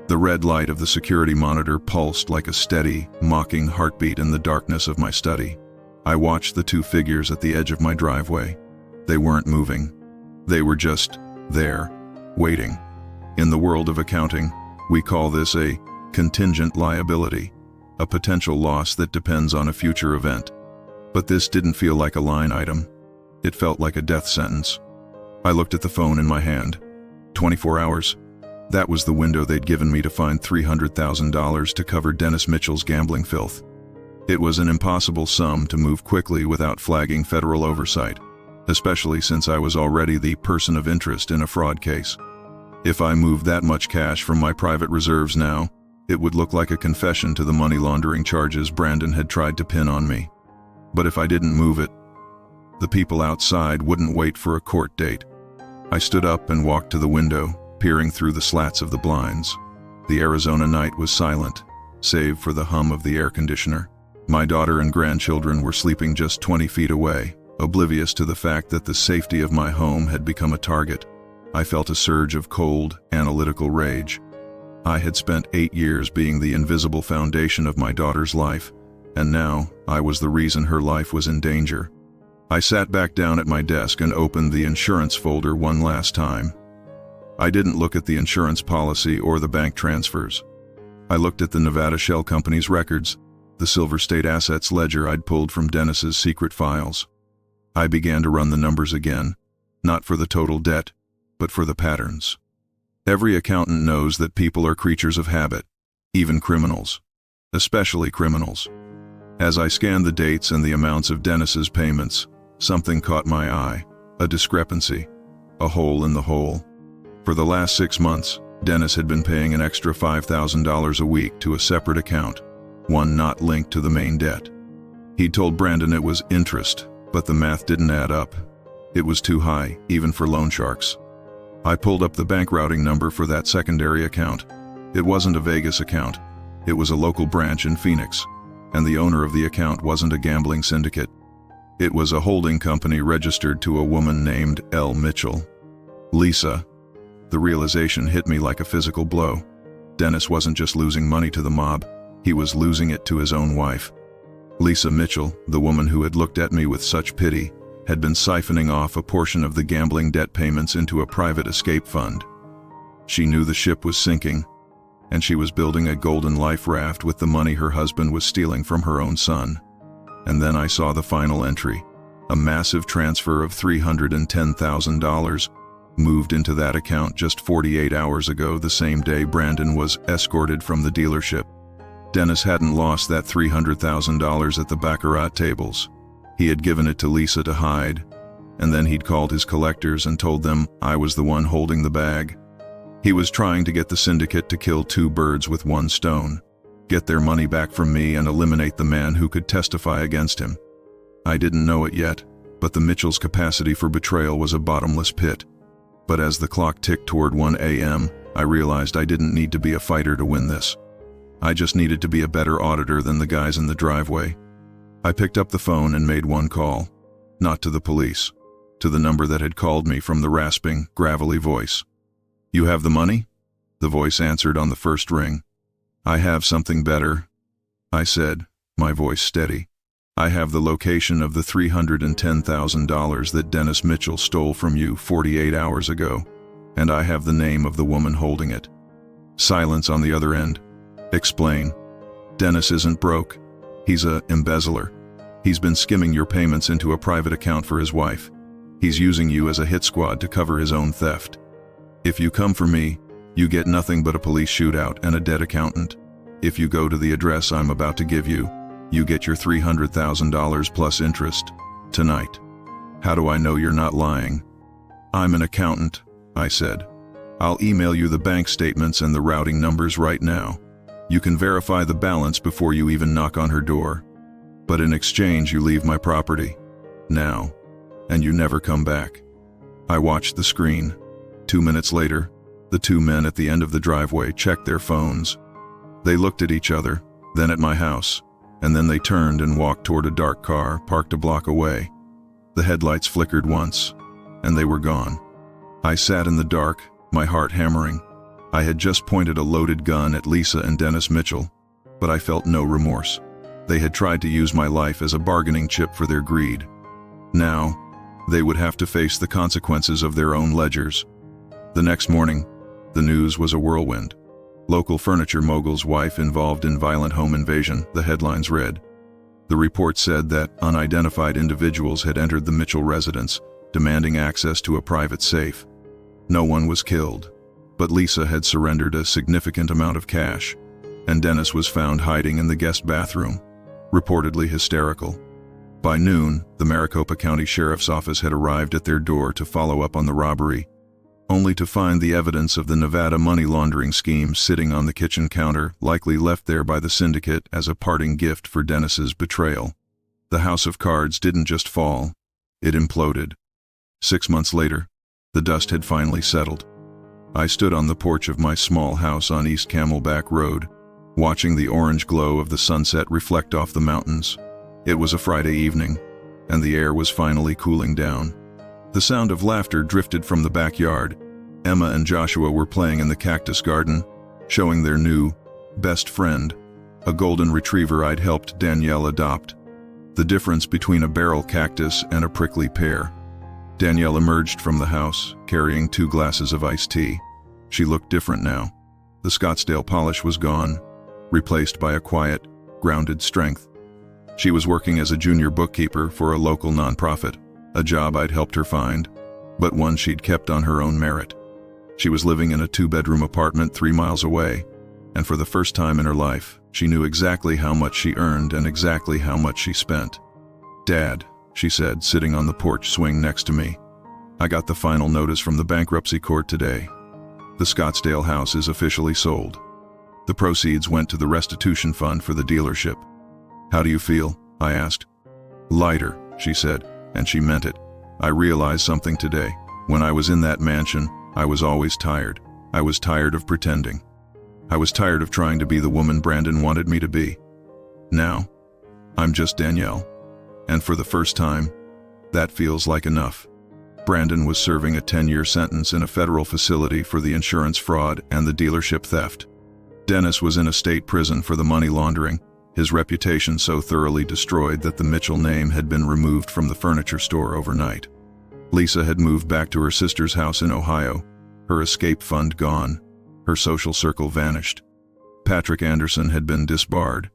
The red light of the security monitor pulsed like a steady, mocking heartbeat in the darkness of my study. I watched the 2 figures at the edge of my driveway. They weren't moving. They were just there, waiting. In the world of accounting, we call this a contingent liability, a potential loss that depends on a future event. But this didn't feel like a line item. It felt like a death sentence. I looked at the phone in my hand. 24 hours. That was the window they'd given me to find $300,000 to cover Dennis Mitchell's gambling filth. It was an impossible sum to move quickly without flagging federal oversight, especially since I was already the person of interest in a fraud case. If I moved that much cash from my private reserves now, it would look like a confession to the money laundering charges Brandon had tried to pin on me. But if I didn't move it, the people outside wouldn't wait for a court date. I stood up and walked to the window, peering through the slats of the blinds. The Arizona night was silent, save for the hum of the air conditioner. My daughter and grandchildren were sleeping just 20 feet away, oblivious to the fact that the safety of my home had become a target. I felt a surge of cold, analytical rage. I had spent 8 years being the invisible foundation of my daughter's life, and now I was the reason her life was in danger. I sat back down at my desk and opened the insurance folder one last time. I didn't look at the insurance policy or the bank transfers. I looked at the Nevada Shell Company's records, the Silver State Assets ledger I'd pulled from Dennis's secret files. I began to run the numbers again, not for the total debt, but for the patterns. Every accountant knows that people are creatures of habit, even criminals, especially criminals. As I scanned the dates and the amounts of Dennis's payments, something caught my eye, a discrepancy, a hole in the hole. For the last 6 months, Dennis had been paying an extra $5,000 a week to a separate account, one not linked to the main debt. He'd told Brandon it was interest, but the math didn't add up. It was too high, even for loan sharks. I pulled up the bank routing number for that secondary account. It wasn't a Vegas account. It was a local branch in Phoenix, and the owner of the account wasn't a gambling syndicate. It was a holding company registered to a woman named L. Mitchell. Lisa. The realization hit me like a physical blow. Dennis wasn't just losing money to the mob, he was losing it to his own wife. Lisa Mitchell, the woman who had looked at me with such pity, had been siphoning off a portion of the gambling debt payments into a private escape fund. She knew the ship was sinking, and she was building a golden life raft with the money her husband was stealing from her own son. And then I saw the final entry, a massive transfer of $310,000, moved into that account just 48 hours ago, the same day Brandon was escorted from the dealership. Dennis hadn't lost that $300,000 at the baccarat tables. He had given it to Lisa to hide, and then he'd called his collectors and told them I was the one holding the bag. He was trying to get the syndicate to kill two birds with one stone, get their money back from me and eliminate the man who could testify against him. I didn't know it yet, but the Mitchell's capacity for betrayal was a bottomless pit. But as the clock ticked toward 1 a.m., I realized I didn't need to be a fighter to win this. I just needed to be a better auditor than the guys in the driveway. I picked up the phone and made one call, not to the police, to the number that had called me from the rasping, gravelly voice. "You have the money?" The voice answered on the first ring. "I have something better," I said, my voice steady. "I have the location of the $310,000 that Dennis Mitchell stole from you 48 hours ago, and I have the name of the woman holding it." Silence on the other end. "Explain." "Dennis isn't broke. He's a embezzler. He's been skimming your payments into a private account for his wife. He's using you as a hit squad to cover his own theft. If you come for me, you get nothing but a police shootout and a dead accountant. If you go to the address I'm about to give you, you get your $300,000 plus interest, tonight." "How do I know you're not lying?" "I'm an accountant," I said. "I'll email you the bank statements and the routing numbers right now. You can verify the balance before you even knock on her door. But in exchange, you leave my property. Now. And you never come back." I watched the screen. 2 minutes later, the two men at the end of the driveway checked their phones. They looked at each other, then at my house, and then they turned and walked toward a dark car parked a block away. The headlights flickered once, and they were gone. I sat in the dark, my heart hammering. I had just pointed a loaded gun at Lisa and Dennis Mitchell, but I felt no remorse. They had tried to use my life as a bargaining chip for their greed. Now, they would have to face the consequences of their own ledgers. The next morning, the news was a whirlwind. "Local furniture mogul's wife involved in violent home invasion," the headlines read. The report said that unidentified individuals had entered the Mitchell residence, demanding access to a private safe. No one was killed, but Lisa had surrendered a significant amount of cash, and Dennis was found hiding in the guest bathroom, reportedly hysterical. By noon, the Maricopa County Sheriff's Office had arrived at their door to follow up on the robbery, only to find the evidence of the Nevada money laundering scheme sitting on the kitchen counter, likely left there by the syndicate as a parting gift for Dennis's betrayal. The house of cards didn't just fall, it imploded. 6 months later, the dust had finally settled. I stood on the porch of my small house on East Camelback Road, watching the orange glow of the sunset reflect off the mountains. It was a Friday evening, and the air was finally cooling down. The sound of laughter drifted from the backyard. Emma and Joshua were playing in the cactus garden, showing their new best friend, a golden retriever I'd helped Danielle adopt. The difference between a barrel cactus and a prickly pear. Danielle emerged from the house, carrying 2 glasses of iced tea. She looked different now. The Scottsdale polish was gone, replaced by a quiet, grounded strength. She was working as a junior bookkeeper for a local nonprofit, a job I'd helped her find, but one she'd kept on her own merit. She was living in a 2-bedroom apartment 3 miles away, and for the first time in her life, she knew exactly how much she earned and exactly how much she spent. "Dad," she said, sitting on the porch swing next to me, "I got the final notice from the bankruptcy court today. The Scottsdale house is officially sold. The proceeds went to the restitution fund for the dealership." "How do you feel?" I asked. "Lighter," she said, and she meant it. I realized something today. When I was in that mansion, I was always tired. I was tired of pretending. I was tired of trying to be the woman Brandon wanted me to be. Now, I'm just Danielle. And for the first time, that feels like enough. Brandon was serving a 10-year sentence in a federal facility for the insurance fraud and the dealership theft. Dennis was in a state prison for the money laundering, his reputation so thoroughly destroyed that the Mitchell name had been removed from the furniture store overnight. Lisa had moved back to her sister's house in Ohio, her escape fund gone, her social circle vanished. Patrick Anderson had been disbarred.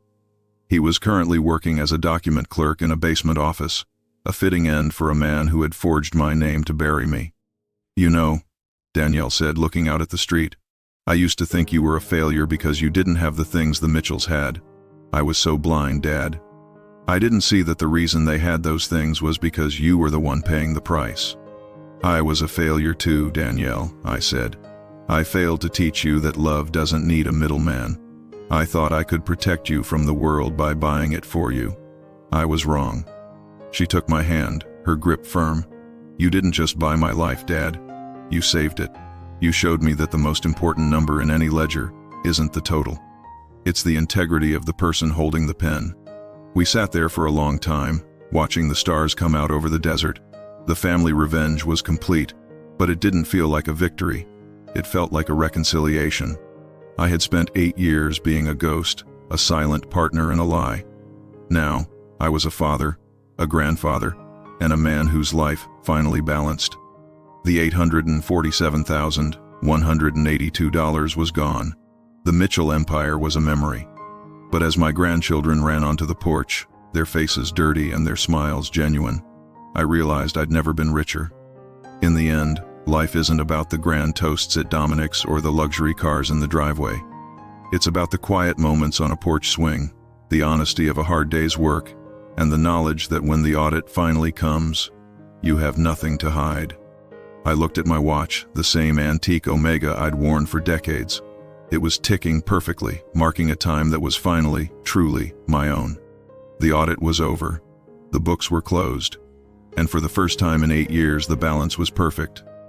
He was currently working as a document clerk in a basement office, a fitting end for a man who had forged my name to bury me. "You know," Danielle said, looking out at the street, "I used to think you were a failure because you didn't have the things the Mitchells had. I was so blind, Dad. I didn't see that the reason they had those things was because you were the one paying the price." "I was a failure too, Danielle," I said. "I failed to teach you that love doesn't need a middleman. I thought I could protect you from the world by buying it for you. I was wrong." She took my hand, her grip firm. "You didn't just buy my life, Dad. You saved it. You showed me that the most important number in any ledger isn't the total. It's the integrity of the person holding the pen." We sat there for a long time, watching the stars come out over the desert. The family revenge was complete, but it didn't feel like a victory. It felt like a reconciliation. I had spent 8 years being a ghost, a silent partner in a lie. Now, I was a father, a grandfather, and a man whose life finally balanced. The $847,182 was gone. The Mitchell empire was a memory. But as my grandchildren ran onto the porch, their faces dirty and their smiles genuine, I realized I'd never been richer. In the end, life isn't about the grand toasts at Dominic's or the luxury cars in the driveway. It's about the quiet moments on a porch swing, the honesty of a hard day's work, and the knowledge that when the audit finally comes, you have nothing to hide. I looked at my watch, the same antique Omega I'd worn for decades. It was ticking perfectly, marking a time that was finally, truly, my own. The audit was over. The books were closed. And for the first time in 8 years, the balance was perfect.